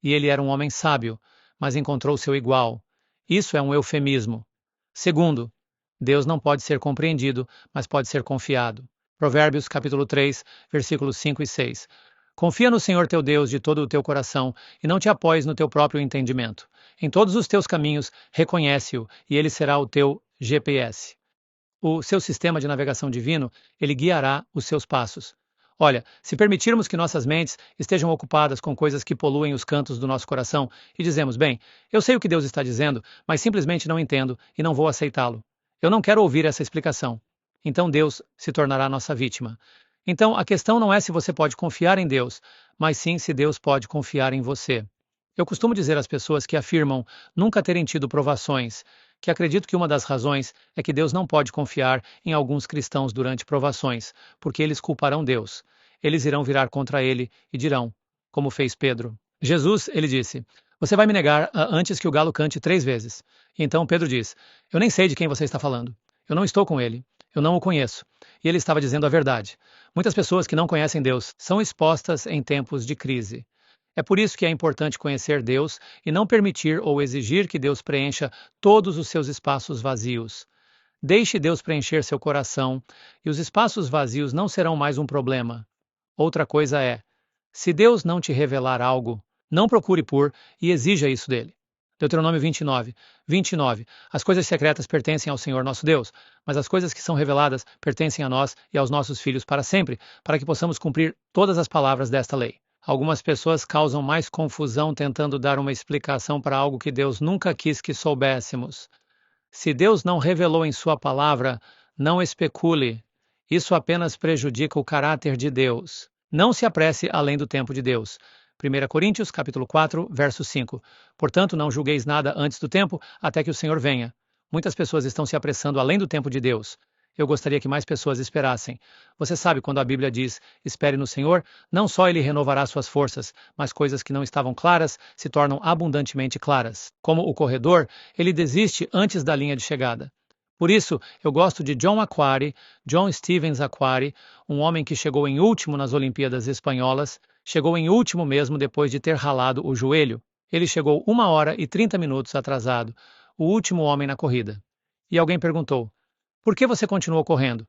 Speaker 3: e ele era um homem sábio, mas encontrou seu igual. Isso é um eufemismo. Segundo, Deus não pode ser compreendido, mas pode ser confiado. Provérbios capítulo 3, versículos 5 e 6. Confia no Senhor teu Deus de todo o teu coração e não te apoies no teu próprio entendimento. Em todos os teus caminhos, reconhece-o e ele será o teu GPS. O seu sistema de navegação divino, ele guiará os seus passos. Olha, se permitirmos que nossas mentes estejam ocupadas com coisas que poluem os cantos do nosso coração e dizemos, bem, eu sei o que Deus está dizendo, mas simplesmente não entendo e não vou aceitá-lo. Eu não quero ouvir essa explicação. Então Deus se tornará nossa vítima. Então a questão não é se você pode confiar em Deus, mas sim se Deus pode confiar em você. Eu costumo dizer às pessoas que afirmam nunca terem tido provações, que acredito que uma das razões é que Deus não pode confiar em alguns cristãos durante provações, porque eles culparão Deus. Eles irão virar contra ele e dirão, como fez Pedro. Jesus, ele disse, você vai me negar antes que o galo cante 3 vezes. E então Pedro diz, eu nem sei de quem você está falando. Eu não estou com ele. Eu não o conheço. E ele estava dizendo a verdade. Muitas pessoas que não conhecem Deus são expostas em tempos de crise. É por isso que é importante conhecer Deus e não permitir ou exigir que Deus preencha todos os seus espaços vazios. Deixe Deus preencher seu coração e os espaços vazios não serão mais um problema. Outra coisa é, se Deus não te revelar algo, não procure por e exija isso dele. Deuteronômio 29. As coisas secretas pertencem ao Senhor nosso Deus, mas as coisas que são reveladas pertencem a nós e aos nossos filhos para sempre, para que possamos cumprir todas as palavras desta lei. Algumas pessoas causam mais confusão tentando dar uma explicação para algo que Deus nunca quis que soubéssemos. Se Deus não revelou em sua palavra, não especule. Isso apenas prejudica o caráter de Deus. Não se apresse além do tempo de Deus. 1 Coríntios, capítulo 4, verso 5. Portanto, não julgueis nada antes do tempo, até que o Senhor venha. Muitas pessoas estão se apressando além do tempo de Deus. Eu gostaria que mais pessoas esperassem. Você sabe quando a Bíblia diz, espere no Senhor, não só Ele renovará suas forças, mas coisas que não estavam claras se tornam abundantemente claras. Como o corredor, ele desiste antes da linha de chegada. Por isso, eu gosto de John Stevens Aquari, um homem que chegou em último nas Olimpíadas Espanholas, chegou em último mesmo depois de ter ralado o joelho. Ele chegou 1 hora e 30 minutos atrasado, o último homem na corrida. E alguém perguntou, por que você continuou correndo?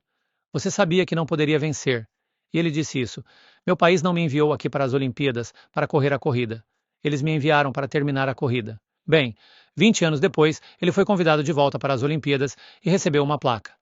Speaker 3: Você sabia que não poderia vencer. E ele disse isso. Meu país não me enviou aqui para as Olimpíadas para correr a corrida. Eles me enviaram para terminar a corrida. Bem, 20 anos depois, ele foi convidado de volta para as Olimpíadas e recebeu uma placa.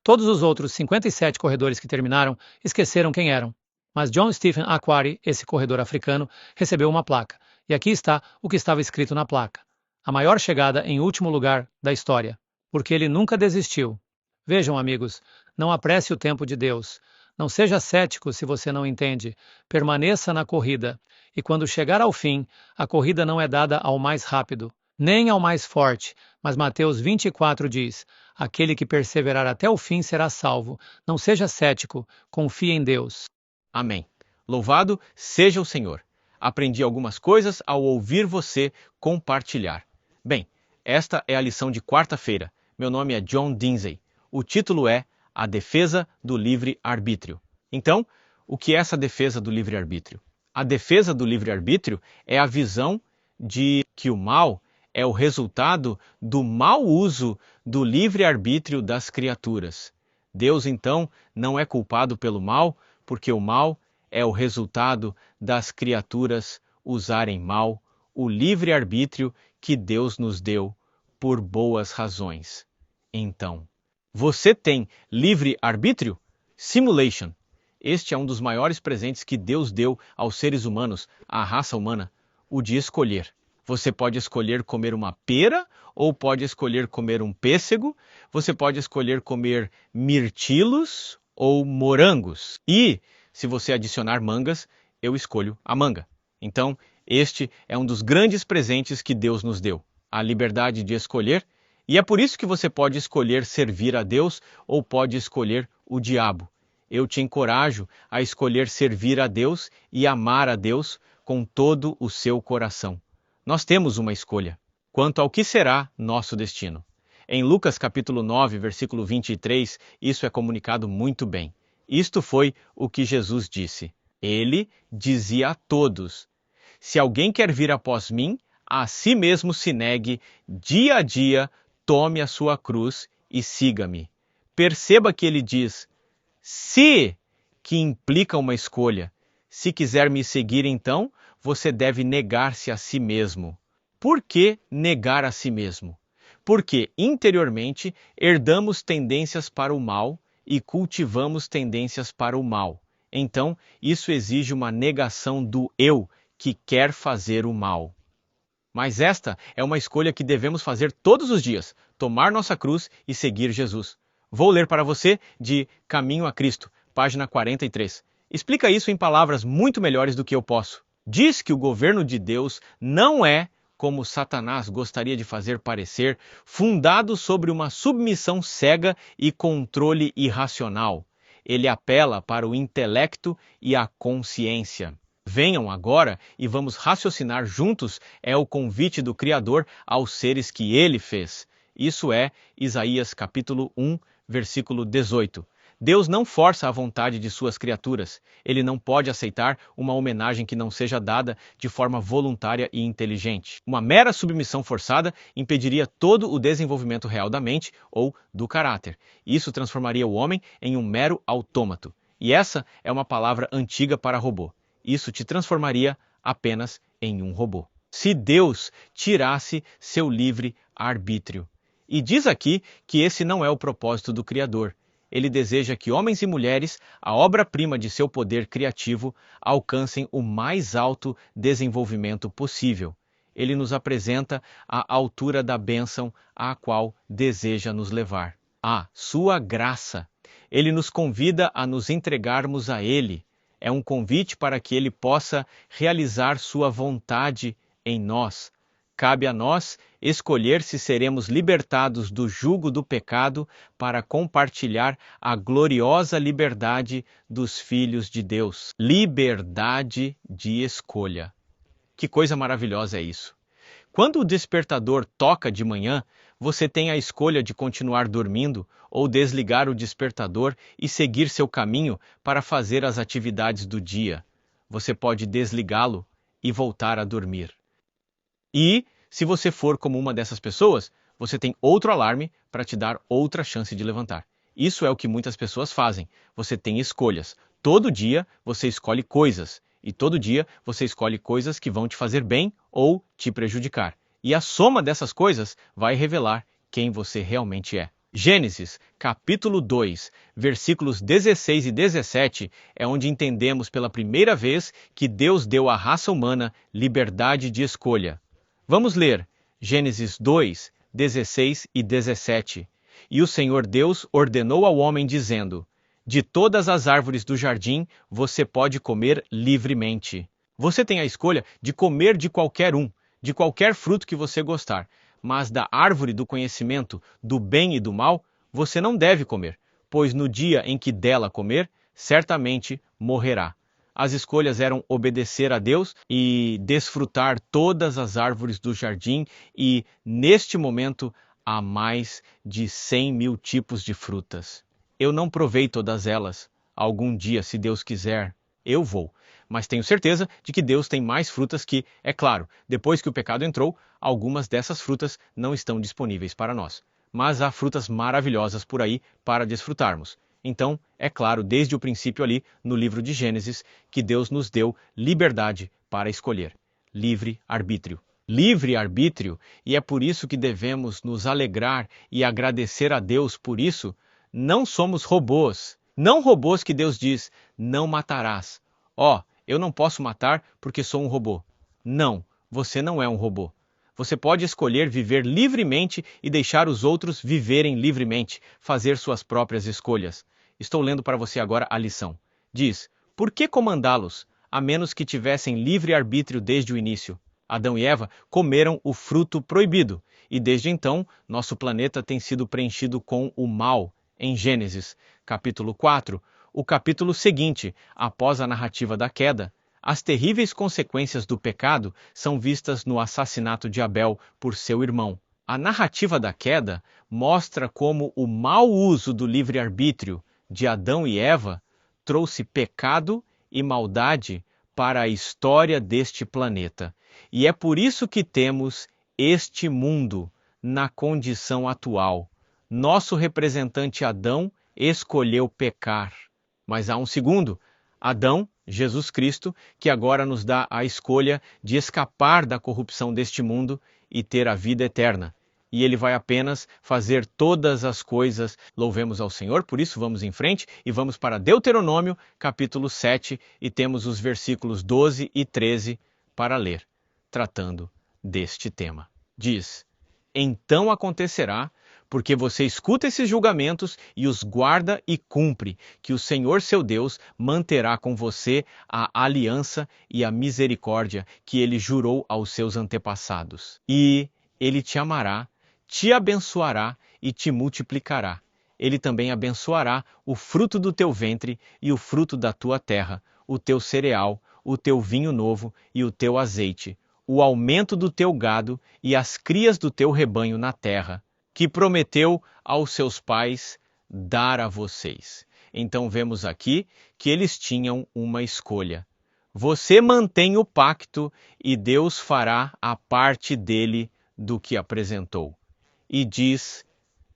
Speaker 3: Todos os outros 57 corredores que terminaram esqueceram quem eram. Mas John Stephen Aquari, esse corredor africano, recebeu uma placa. E aqui está o que estava escrito na placa. A maior chegada em último lugar da história. Porque ele nunca desistiu. Vejam, amigos, não apresse o tempo de Deus. Não seja cético se você não entende. Permaneça na corrida. E quando chegar ao fim, a corrida não é dada ao mais rápido, nem ao mais forte. Mas Mateus 24 diz, aquele que perseverar até o fim será salvo. Não seja cético, confie em Deus.
Speaker 4: Amém. Louvado seja o Senhor. Aprendi algumas coisas ao ouvir você compartilhar. Bem, esta é a lição de quarta-feira. Meu nome é John Dinzey. O título é A Defesa do Livre-Arbítrio. Então, o que é essa defesa do livre-arbítrio? A defesa do livre-arbítrio é a visão de que o mal é o resultado do mau uso do livre-arbítrio das criaturas. Deus, então, não é culpado pelo mal, porque o mal é o resultado das criaturas usarem mal o livre-arbítrio que Deus nos deu por boas razões. Então, você tem livre-arbítrio? Simulation. Este é um dos maiores presentes que Deus deu aos seres humanos, à raça humana, o de escolher. Você pode escolher comer uma pera ou pode escolher comer um pêssego. Você pode escolher comer mirtilos ou morangos. E, se você adicionar mangas, eu escolho a manga. Então, este é um dos grandes presentes que Deus nos deu, a liberdade de escolher. E é por isso que você pode escolher servir a Deus ou pode escolher o diabo. Eu te encorajo a escolher servir a Deus e amar a Deus com todo o seu coração. Nós temos uma escolha quanto ao que será nosso destino. Em Lucas capítulo 9, versículo 23, isso é comunicado muito bem. Isto foi o que Jesus disse. Ele dizia a todos, se alguém quer vir após mim, a si mesmo se negue, dia a dia, tome a sua cruz e siga-me. Perceba que ele diz, se, que implica uma escolha. Se quiser me seguir, então, você deve negar-se a si mesmo. Por que negar a si mesmo? Porque, interiormente, herdamos tendências para o mal e cultivamos tendências para o mal. Então, isso exige uma negação do eu que quer fazer o mal. Mas esta é uma escolha que devemos fazer todos os dias, tomar nossa cruz e seguir Jesus. Vou ler para você de Caminho a Cristo, página 43. Explica isso em palavras muito melhores do que eu posso. Diz que o governo de Deus não é, como Satanás gostaria de fazer parecer, fundado sobre uma submissão cega e controle irracional. Ele apela para o intelecto e a consciência. Venham agora e vamos raciocinar juntos é o convite do Criador aos seres que ele fez. Isso é Isaías capítulo 1, versículo 18. Deus não força a vontade de suas criaturas. Ele não pode aceitar uma homenagem que não seja dada de forma voluntária e inteligente. Uma mera submissão forçada impediria todo o desenvolvimento real da mente ou do caráter. Isso transformaria o homem em um mero autômato. E essa é uma palavra antiga para robô. Isso te transformaria apenas em um robô. Se Deus tirasse seu livre-arbítrio. E diz aqui que esse não é o propósito do Criador. Ele deseja que homens e mulheres, a obra-prima de seu poder criativo, alcancem o mais alto desenvolvimento possível. Ele nos apresenta a altura da bênção à qual deseja nos levar. A sua graça. Ele nos convida a nos entregarmos a Ele. É um convite para que Ele possa realizar sua vontade em nós. cabe a nós escolher se seremos libertados do jugo do pecado para compartilhar a gloriosa liberdade dos filhos de Deus. Liberdade de escolha. Que coisa maravilhosa é isso! Quando o despertador toca de manhã, você tem a escolha de continuar dormindo ou desligar o despertador e seguir seu caminho para fazer as atividades do dia. Você pode desligá-lo e voltar a dormir. E, se você for como uma dessas pessoas, você tem outro alarme para te dar outra chance de levantar. Isso é o que muitas pessoas fazem. Você tem escolhas. Todo dia você escolhe coisas. E todo dia você escolhe coisas que vão te fazer bem ou te prejudicar. E a soma dessas coisas vai revelar quem você realmente é. Gênesis, capítulo 2, versículos 16 e 17, é onde entendemos pela primeira vez que Deus deu à raça humana liberdade de escolha. Vamos ler Gênesis 2, 16 e 17. E o Senhor Deus ordenou ao homem dizendo: de todas as árvores do jardim você pode comer livremente. Você tem a escolha de comer de qualquer fruto que você gostar, mas da árvore do conhecimento do bem e do mal você não deve comer, pois no dia em que dela comer, certamente morrerá. As escolhas eram obedecer a Deus e desfrutar todas as árvores do jardim e, neste momento, há mais de 100 mil tipos de frutas. Eu não provei todas elas. Algum dia, se Deus quiser, eu vou. Mas tenho certeza de que Deus tem mais frutas que, é claro, depois que o pecado entrou, algumas dessas frutas não estão disponíveis para nós. Mas há frutas maravilhosas por aí para desfrutarmos. Então, é claro, desde o princípio ali, no livro de Gênesis, que Deus nos deu liberdade para escolher. Livre-arbítrio. Livre-arbítrio, e é por isso que devemos nos alegrar e agradecer a Deus por isso. Não somos robôs. Não robôs que Deus diz, não matarás. Eu não posso matar porque sou um robô. Não, você não é um robô. Você pode escolher viver livremente e deixar os outros viverem livremente, fazer suas próprias escolhas. Estou lendo para você agora a lição. Diz, por que comandá-los, a menos que tivessem livre-arbítrio desde o início? Adão e Eva comeram o fruto proibido, e desde então nosso planeta tem sido preenchido com o mal. Em Gênesis, capítulo 4, o capítulo seguinte, após a narrativa da queda, as terríveis consequências do pecado são vistas no assassinato de Abel por seu irmão. A narrativa da queda mostra como o mau uso do livre-arbítrio de Adão e Eva trouxe pecado e maldade para a história deste planeta. E é por isso que temos este mundo na condição atual. Nosso representante Adão escolheu pecar. Mas há um segundo, Adão, Jesus Cristo, que agora nos dá a escolha de escapar da corrupção deste mundo e ter a vida eterna. E ele vai apenas fazer todas as coisas. Louvemos ao Senhor, por isso vamos em frente e vamos para Deuteronômio, capítulo 7, e temos os versículos 12 e 13 para ler, tratando deste tema. Diz, então acontecerá, porque você escuta esses julgamentos e os guarda e cumpre, que o Senhor seu Deus manterá com você a aliança e a misericórdia que ele jurou aos seus antepassados. E ele te amará, te abençoará e te multiplicará. Ele também abençoará o fruto do teu ventre e o fruto da tua terra, o teu cereal, o teu vinho novo e o teu azeite, o aumento do teu gado e as crias do teu rebanho na terra, que prometeu aos seus pais dar a vocês. Então vemos aqui que eles tinham uma escolha. Você mantém o pacto e Deus fará a parte dele do que apresentou. E diz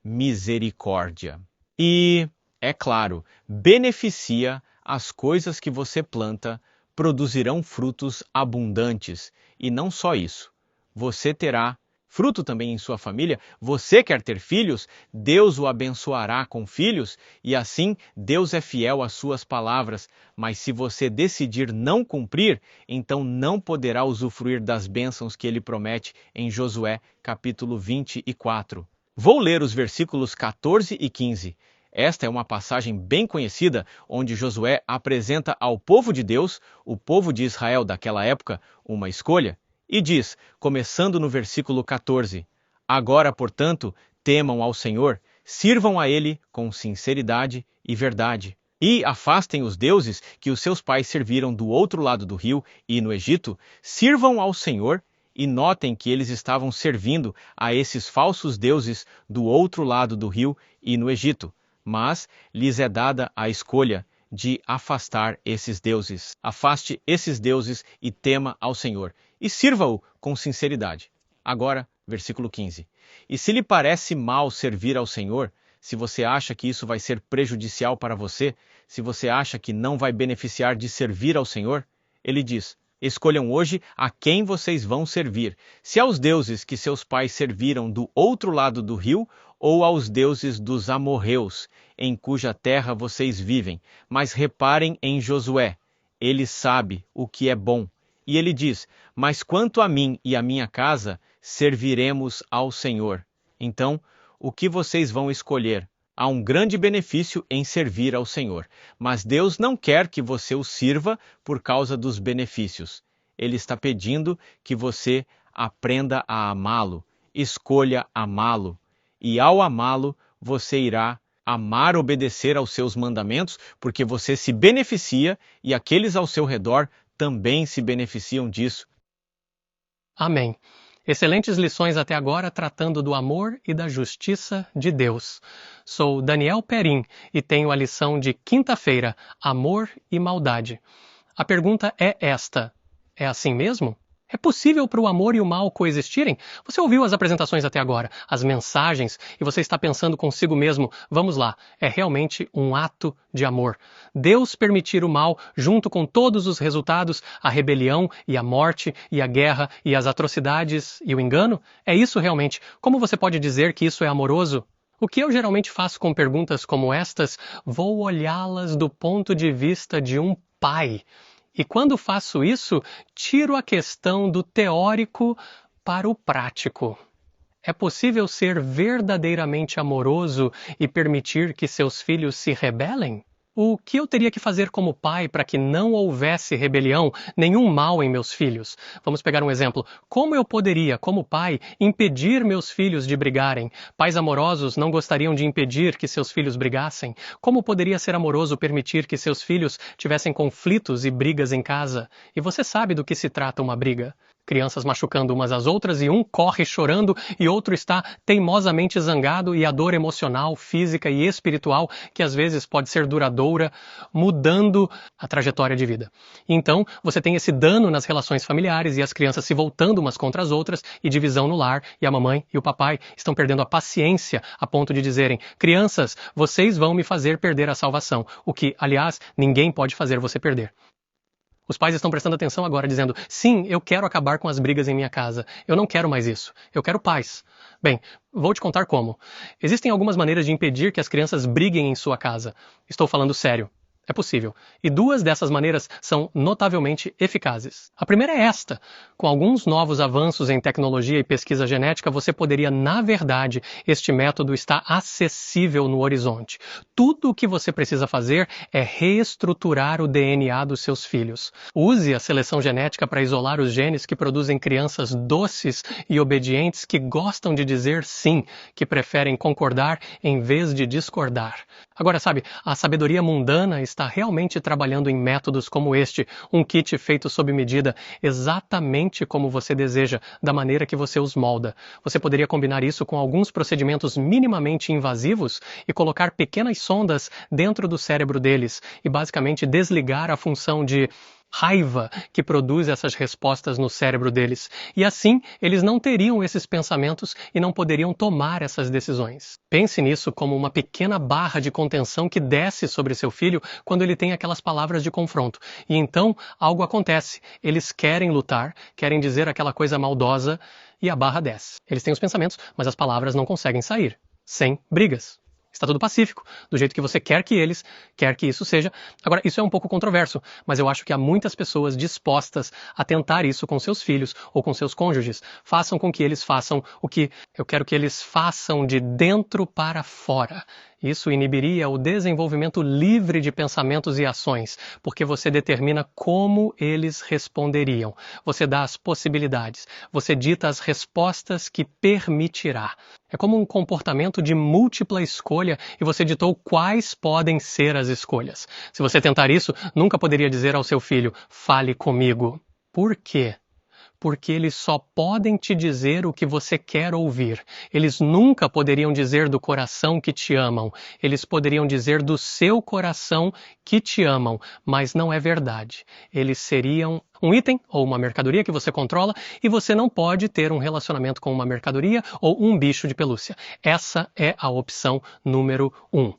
Speaker 4: misericórdia. E, é claro, beneficia as coisas que você planta, produzirão frutos abundantes. E não só isso, você terá fruto também em sua família. Você quer ter filhos? Deus o abençoará com filhos, e assim Deus é fiel às suas palavras. Mas se você decidir não cumprir, então não poderá usufruir das bênçãos que ele promete em Josué, capítulo 24. Vou ler os versículos 14 e 15. Esta é uma passagem bem conhecida, onde Josué apresenta ao povo de Deus, o povo de Israel daquela época, uma escolha. E diz, começando no versículo 14, agora, portanto, temam ao Senhor, sirvam a Ele com sinceridade e verdade. E afastem os deuses que os seus pais serviram do outro lado do rio e no Egito, sirvam ao Senhor e notem que eles estavam servindo a esses falsos deuses do outro lado do rio e no Egito. Mas lhes é dada a escolha de afastar esses deuses. Afaste esses deuses e tema ao Senhor, e sirva-o com sinceridade. Agora, versículo 15. E se lhe parece mal servir ao Senhor, se você acha que isso vai ser prejudicial para você, se você acha que não vai beneficiar de servir ao Senhor, ele diz, escolham hoje a quem vocês vão servir, se aos deuses que seus pais serviram do outro lado do rio, ou aos deuses dos amorreus, em cuja terra vocês vivem. Mas reparem em Josué, ele sabe o que é bom. E ele diz, mas quanto a mim e a minha casa, serviremos ao Senhor. Então, o que vocês vão escolher? Há um grande benefício em servir ao Senhor, mas Deus não quer que você o sirva por causa dos benefícios. Ele está pedindo que você aprenda a amá-lo, escolha amá-lo, e ao amá-lo, você irá amar obedecer aos seus mandamentos, porque você se beneficia e aqueles ao seu redor também se beneficiam disso.
Speaker 5: Amém. Excelentes lições até agora tratando do amor e da justiça de Deus. Sou Daniel Perim e tenho a lição de quinta-feira, Amor e Maldade. A pergunta é esta: é assim mesmo? É possível para o amor e o mal coexistirem? Você ouviu as apresentações até agora, as mensagens, e você está pensando consigo mesmo, vamos lá, é realmente um ato de amor. Deus permitir o mal, junto com todos os resultados, a rebelião e a morte e a guerra e as atrocidades e o engano? É isso realmente? Como você pode dizer que isso é amoroso? O que eu geralmente faço com perguntas como estas, vou olhá-las do ponto de vista de um pai. E quando faço isso, tiro a questão do teórico para o prático. É possível ser verdadeiramente amoroso e permitir que seus filhos se rebelem? O que eu teria que fazer como pai para que não houvesse rebelião, nenhum mal em meus filhos? Vamos pegar um exemplo. Como eu poderia, como pai, impedir meus filhos de brigarem? Pais amorosos não gostariam de impedir que seus filhos brigassem? Como poderia ser amoroso permitir que seus filhos tivessem conflitos e brigas em casa? E você sabe do que se trata uma briga. Crianças machucando umas às outras e um corre chorando e outro está teimosamente zangado e a dor emocional, física e espiritual, que às vezes pode ser duradoura, mudando a trajetória de vida. Então, você tem esse dano nas relações familiares e as crianças se voltando umas contra as outras e divisão no lar e a mamãe e o papai estão perdendo a paciência a ponto de dizerem, crianças, vocês vão me fazer perder a salvação, o que, aliás, ninguém pode fazer você perder. Os pais estão prestando atenção agora, dizendo, sim, eu quero acabar com as brigas em minha casa. Eu não quero mais isso. Eu quero paz. Bem, vou te contar como. Existem algumas maneiras de impedir que as crianças briguem em sua casa. Estou falando sério. É possível. E duas dessas maneiras são notavelmente eficazes. A primeira é esta. Com alguns novos avanços em tecnologia e pesquisa genética, você poderia, na verdade, este método está acessível no horizonte. Tudo o que você precisa fazer é reestruturar o DNA dos seus filhos. Use a seleção genética para isolar os genes que produzem crianças doces e obedientes que gostam de dizer sim, que preferem concordar em vez de discordar. Agora, sabe, a sabedoria mundana está realmente trabalhando em métodos como este, um kit feito sob medida, exatamente como você deseja, da maneira que você os molda. Você poderia combinar isso com alguns procedimentos minimamente invasivos e colocar pequenas sondas dentro do cérebro deles e basicamente desligar a função de raiva que produz essas respostas no cérebro deles. E assim, eles não teriam esses pensamentos e não poderiam tomar essas decisões. Pense nisso como uma pequena barra de contenção que desce sobre seu filho quando ele tem aquelas palavras de confronto. E então, algo acontece. Eles querem lutar, querem dizer aquela coisa maldosa e a barra desce. Eles têm os pensamentos, mas as palavras não conseguem sair. Sem brigas. Está tudo pacífico, do jeito que você quer que isso seja. Agora, isso é um pouco controverso, mas eu acho que há muitas pessoas dispostas a tentar isso com seus filhos ou com seus cônjuges. Façam com que eles façam o que eu quero que eles façam de dentro para fora. Isso inibiria o desenvolvimento livre de pensamentos e ações, porque você determina como eles responderiam. Você dá as possibilidades, você dita as respostas que permitirá. É como um comportamento de múltipla escolha e você ditou quais podem ser as escolhas. Se você tentar isso, nunca poderia dizer ao seu filho, fale comigo. Por quê? Porque eles só podem te dizer o que você quer ouvir. Eles nunca poderiam dizer do coração que te amam. Eles poderiam dizer do seu coração que te amam, mas não é verdade. Eles seriam um item ou uma mercadoria que você controla e você não pode ter um relacionamento com uma mercadoria ou um bicho de pelúcia. Essa é a opção número 1.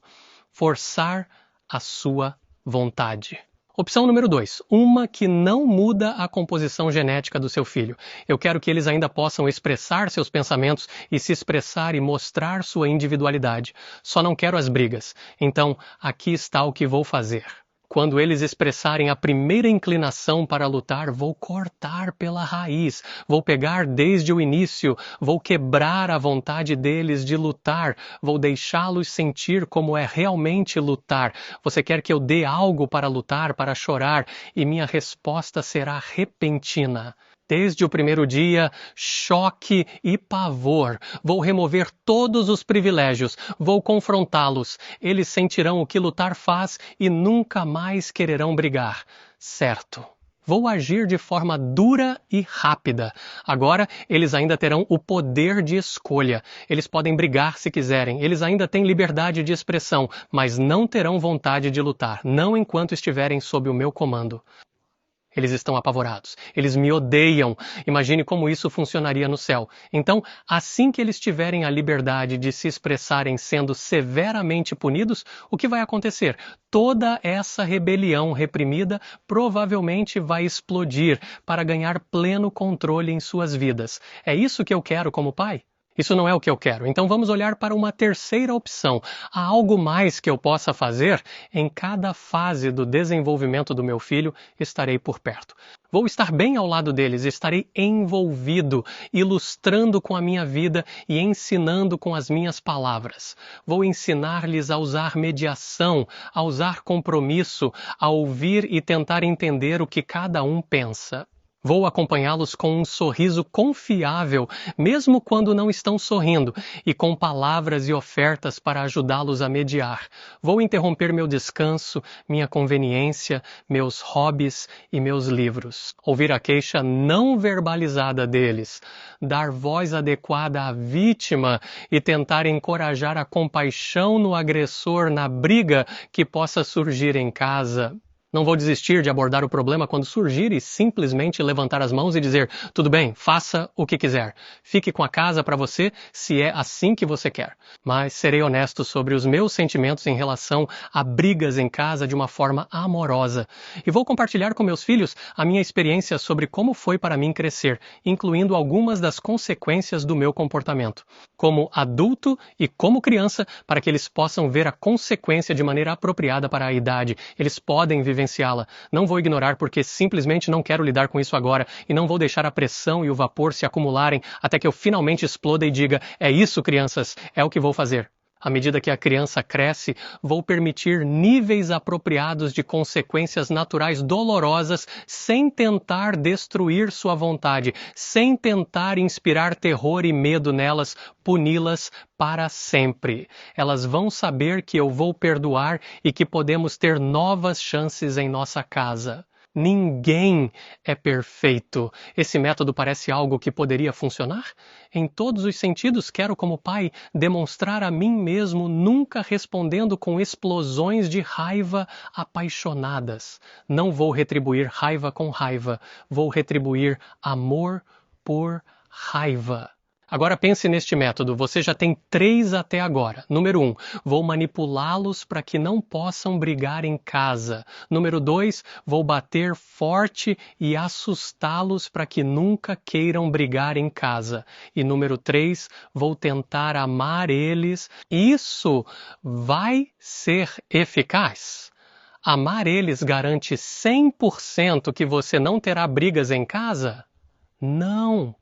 Speaker 5: Forçar a sua vontade. Opção número 2, uma que não muda a composição genética do seu filho. Eu quero que eles ainda possam expressar seus pensamentos e se expressar e mostrar sua individualidade. Só não quero as brigas. Então, aqui está o que vou fazer. Quando eles expressarem a primeira inclinação para lutar, vou cortar pela raiz, vou pegar desde o início, vou quebrar a vontade deles de lutar, vou deixá-los sentir como é realmente lutar. Você quer que eu dê algo para lutar, para chorar, e minha resposta será repentina. Desde o primeiro dia, choque e pavor. Vou remover todos os privilégios, vou confrontá-los. Eles sentirão o que lutar faz e nunca mais quererão brigar. Certo. Vou agir de forma dura e rápida. Agora, eles ainda terão o poder de escolha. Eles podem brigar se quiserem. Eles ainda têm liberdade de expressão, mas não terão vontade de lutar, não enquanto estiverem sob o meu comando. Eles estão apavorados. Eles me odeiam. Imagine como isso funcionaria no céu. Então, assim que eles tiverem a liberdade de se expressarem sendo severamente punidos, o que vai acontecer? Toda essa rebelião reprimida provavelmente vai explodir para ganhar pleno controle em suas vidas. É isso que eu quero como pai? Isso não é o que eu quero. Então vamos olhar para uma terceira opção. Há algo mais que eu possa fazer? Em cada fase do desenvolvimento do meu filho, estarei por perto. Vou estar bem ao lado deles, estarei envolvido, ilustrando com a minha vida e ensinando com as minhas palavras. Vou ensinar-lhes a usar mediação, a usar compromisso, a ouvir e tentar entender o que cada um pensa. Vou acompanhá-los com um sorriso confiável, mesmo quando não estão sorrindo, e com palavras e ofertas para ajudá-los a mediar. Vou interromper meu descanso, minha conveniência, meus hobbies e meus livros. Ouvir a queixa não verbalizada deles, dar voz adequada à vítima e tentar encorajar a compaixão no agressor na briga que possa surgir em casa. Não vou desistir de abordar o problema quando surgir e simplesmente levantar as mãos e dizer, tudo bem, faça o que quiser. Fique com a casa para você se é assim que você quer. Mas serei honesto sobre os meus sentimentos em relação a brigas em casa de uma forma amorosa. E vou compartilhar com meus filhos a minha experiência sobre como foi para mim crescer, incluindo algumas das consequências do meu comportamento. Como adulto e como criança, para que eles possam ver a consequência de maneira apropriada para a idade. Eles podem vivenciá-la. Não vou ignorar porque simplesmente não quero lidar com isso agora e não vou deixar a pressão e o vapor se acumularem até que eu finalmente exploda e diga, é isso, crianças, é o que vou fazer. À medida que a criança cresce, vou permitir níveis apropriados de consequências naturais dolorosas sem tentar destruir sua vontade, sem tentar inspirar terror e medo nelas, puni-las para sempre. Elas vão saber que eu vou perdoar e que podemos ter novas chances em nossa casa. Ninguém é perfeito. Esse método parece algo que poderia funcionar? Em todos os sentidos, quero como pai demonstrar a mim mesmo nunca respondendo com explosões de raiva apaixonadas. Não vou retribuir raiva com raiva, vou retribuir amor por raiva. Agora pense neste método, você já tem 3 até agora. Número 1, vou manipulá-los para que não possam brigar em casa. Número 2, vou bater forte e assustá-los para que nunca queiram brigar em casa. E número 3, vou tentar amar eles. Isso vai ser eficaz? Amar eles garante 100% que você não terá brigas em casa? Não.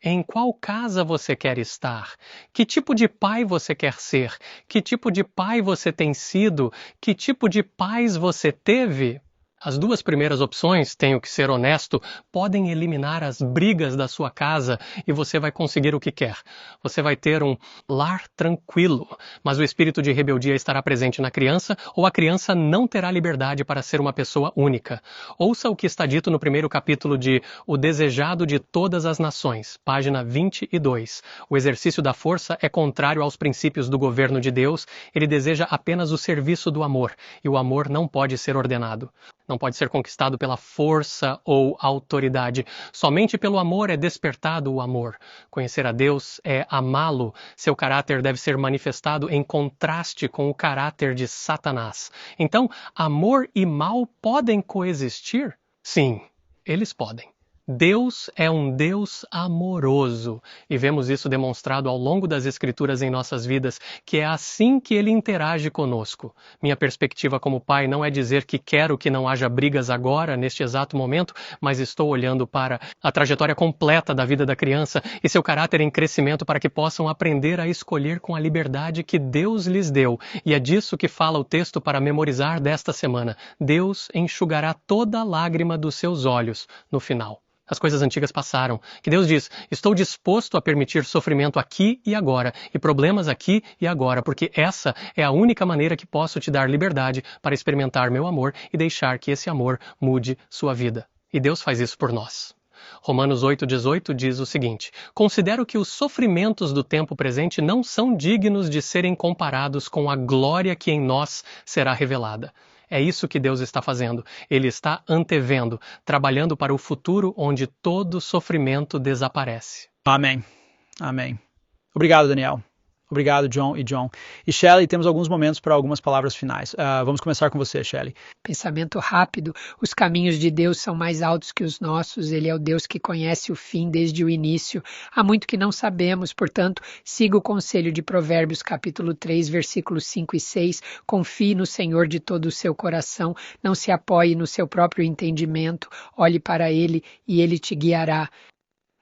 Speaker 5: Em qual casa você quer estar? Que tipo de pai você quer ser? Que tipo de pai você tem sido? Que tipo de pais você teve? As duas primeiras opções, tenho que ser honesto, podem eliminar as brigas da sua casa e você vai conseguir o que quer. Você vai ter um lar tranquilo, mas o espírito de rebeldia estará presente na criança ou a criança não terá liberdade para ser uma pessoa única. Ouça o que está dito no primeiro capítulo de O Desejado de Todas as Nações, página 22. O exercício da força é contrário aos princípios do governo de Deus, ele deseja apenas o serviço do amor, e o amor não pode ser ordenado. Não pode ser conquistado pela força ou autoridade. Somente pelo amor é despertado o amor. Conhecer a Deus é amá-lo. Seu caráter deve ser manifestado em contraste com o caráter de Satanás. Então, amor e mal podem coexistir? Sim, eles podem. Deus é um Deus amoroso e vemos isso demonstrado ao longo das Escrituras em nossas vidas, que é assim que Ele interage conosco. Minha perspectiva como pai não é dizer que quero que não haja brigas agora, neste exato momento, mas estou olhando para a trajetória completa da vida da criança e seu caráter em crescimento para que possam aprender a escolher com a liberdade que Deus lhes deu. E é disso que fala o texto para memorizar desta semana. Deus enxugará toda lágrima dos seus olhos no final. As coisas antigas passaram, que Deus diz, estou disposto a permitir sofrimento aqui e agora, e problemas aqui e agora, porque essa é a única maneira que posso te dar liberdade para experimentar meu amor e deixar que esse amor mude sua vida. E Deus faz isso por nós. Romanos 8,18 diz o seguinte, considero que os sofrimentos do tempo presente não são dignos de serem comparados com a glória que em nós será revelada. É isso que Deus está fazendo. Ele está antevendo, trabalhando para o futuro onde todo sofrimento desaparece.
Speaker 1: Amém. Amém. Obrigado, Daniel. Obrigado, John e John. E Shelley, temos alguns momentos para algumas palavras finais. Vamos começar com você, Shelley.
Speaker 2: Pensamento rápido. Os caminhos de Deus são mais altos que os nossos. Ele é o Deus que conhece o fim desde o início. Há muito que não sabemos, portanto, siga o conselho de Provérbios, capítulo 3, versículos 5 e 6. Confie no Senhor de todo o seu coração. Não se apoie no seu próprio entendimento. Olhe para Ele e Ele te guiará.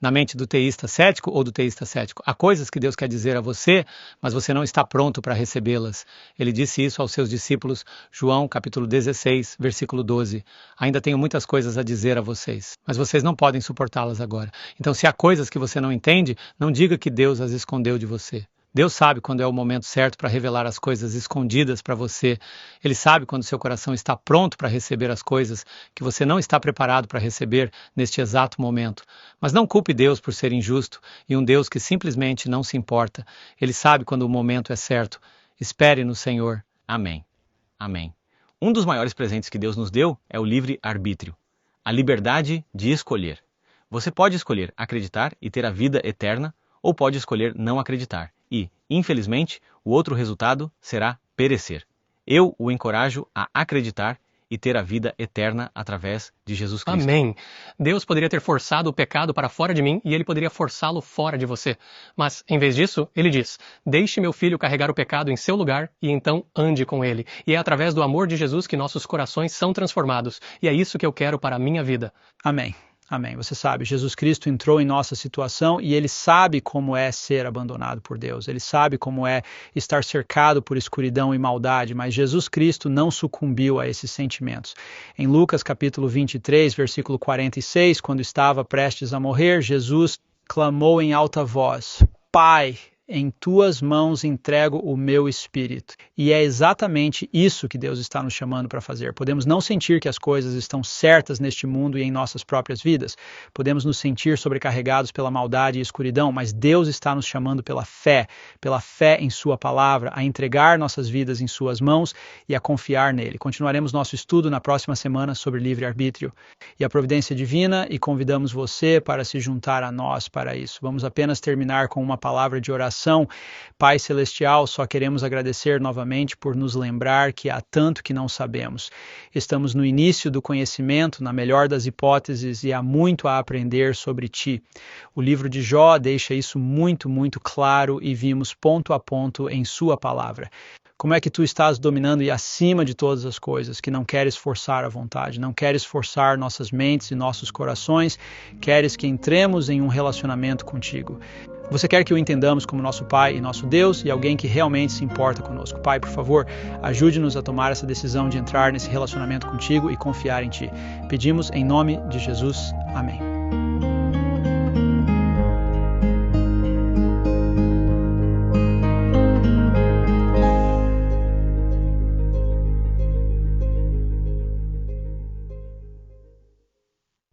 Speaker 3: Na mente do teísta cético ou do teísta cético? Há coisas que Deus quer dizer a você, mas você não está pronto para recebê-las. Ele disse isso aos seus discípulos, João capítulo 16, versículo 12. Ainda tenho muitas coisas a dizer a vocês, mas vocês não podem suportá-las agora. Então, se há coisas que você não entende, não diga que Deus as escondeu de você. Deus sabe quando é o momento certo para revelar as coisas escondidas para você. Ele sabe quando seu coração está pronto para receber as coisas que você não está preparado para receber neste exato momento. Mas não culpe Deus por ser injusto e um Deus que simplesmente não se importa. Ele sabe quando o momento é certo. Espere no Senhor.
Speaker 4: Amém. Amém. Um dos maiores presentes que Deus nos deu é o livre-arbítrio, a liberdade de escolher. Você pode escolher acreditar e ter a vida eterna, ou pode escolher não acreditar. E, infelizmente, o outro resultado será perecer. Eu o encorajo a acreditar e ter a vida eterna através de Jesus Cristo.
Speaker 5: Amém. Deus poderia ter forçado o pecado para fora de mim e Ele poderia forçá-lo fora de você. Mas, em vez disso, Ele diz, deixe meu filho carregar o pecado em seu lugar e então ande com ele. E é através do amor de Jesus que nossos corações são transformados. E é isso que eu quero para a minha vida.
Speaker 1: Amém. Amém. Você sabe, Jesus Cristo entrou em nossa situação e Ele sabe como é ser abandonado por Deus. Ele sabe como é estar cercado por escuridão e maldade, mas Jesus Cristo não sucumbiu a esses sentimentos. Em Lucas capítulo 23, versículo 46, quando estava prestes a morrer, Jesus clamou em alta voz, Pai, em tuas mãos entrego o meu espírito. E é exatamente isso que Deus está nos chamando para fazer. Podemos não sentir que as coisas estão certas neste mundo e em nossas próprias vidas. Podemos nos sentir sobrecarregados pela maldade e escuridão, mas Deus está nos chamando pela fé em sua palavra, a entregar nossas vidas em suas mãos e a confiar nele. Continuaremos nosso estudo na próxima semana sobre livre-arbítrio e a providência divina e convidamos você para se juntar a nós para isso. Vamos apenas terminar com uma palavra de oração. Pai Celestial, só queremos agradecer novamente por nos lembrar que há tanto que não sabemos. Estamos no início do conhecimento, na melhor das hipóteses, e há muito a aprender sobre Ti. O livro de Jó deixa isso muito, muito claro e vimos ponto a ponto em Sua palavra. Como é que tu estás dominando e acima de todas as coisas, que não queres forçar a vontade, não queres forçar nossas mentes e nossos corações, queres que entremos em um relacionamento contigo. Você quer que o entendamos como nosso Pai e nosso Deus e alguém que realmente se importa conosco. Pai, por favor, ajude-nos a tomar essa decisão de entrar nesse relacionamento contigo e confiar em Ti. Pedimos em nome de Jesus. Amém.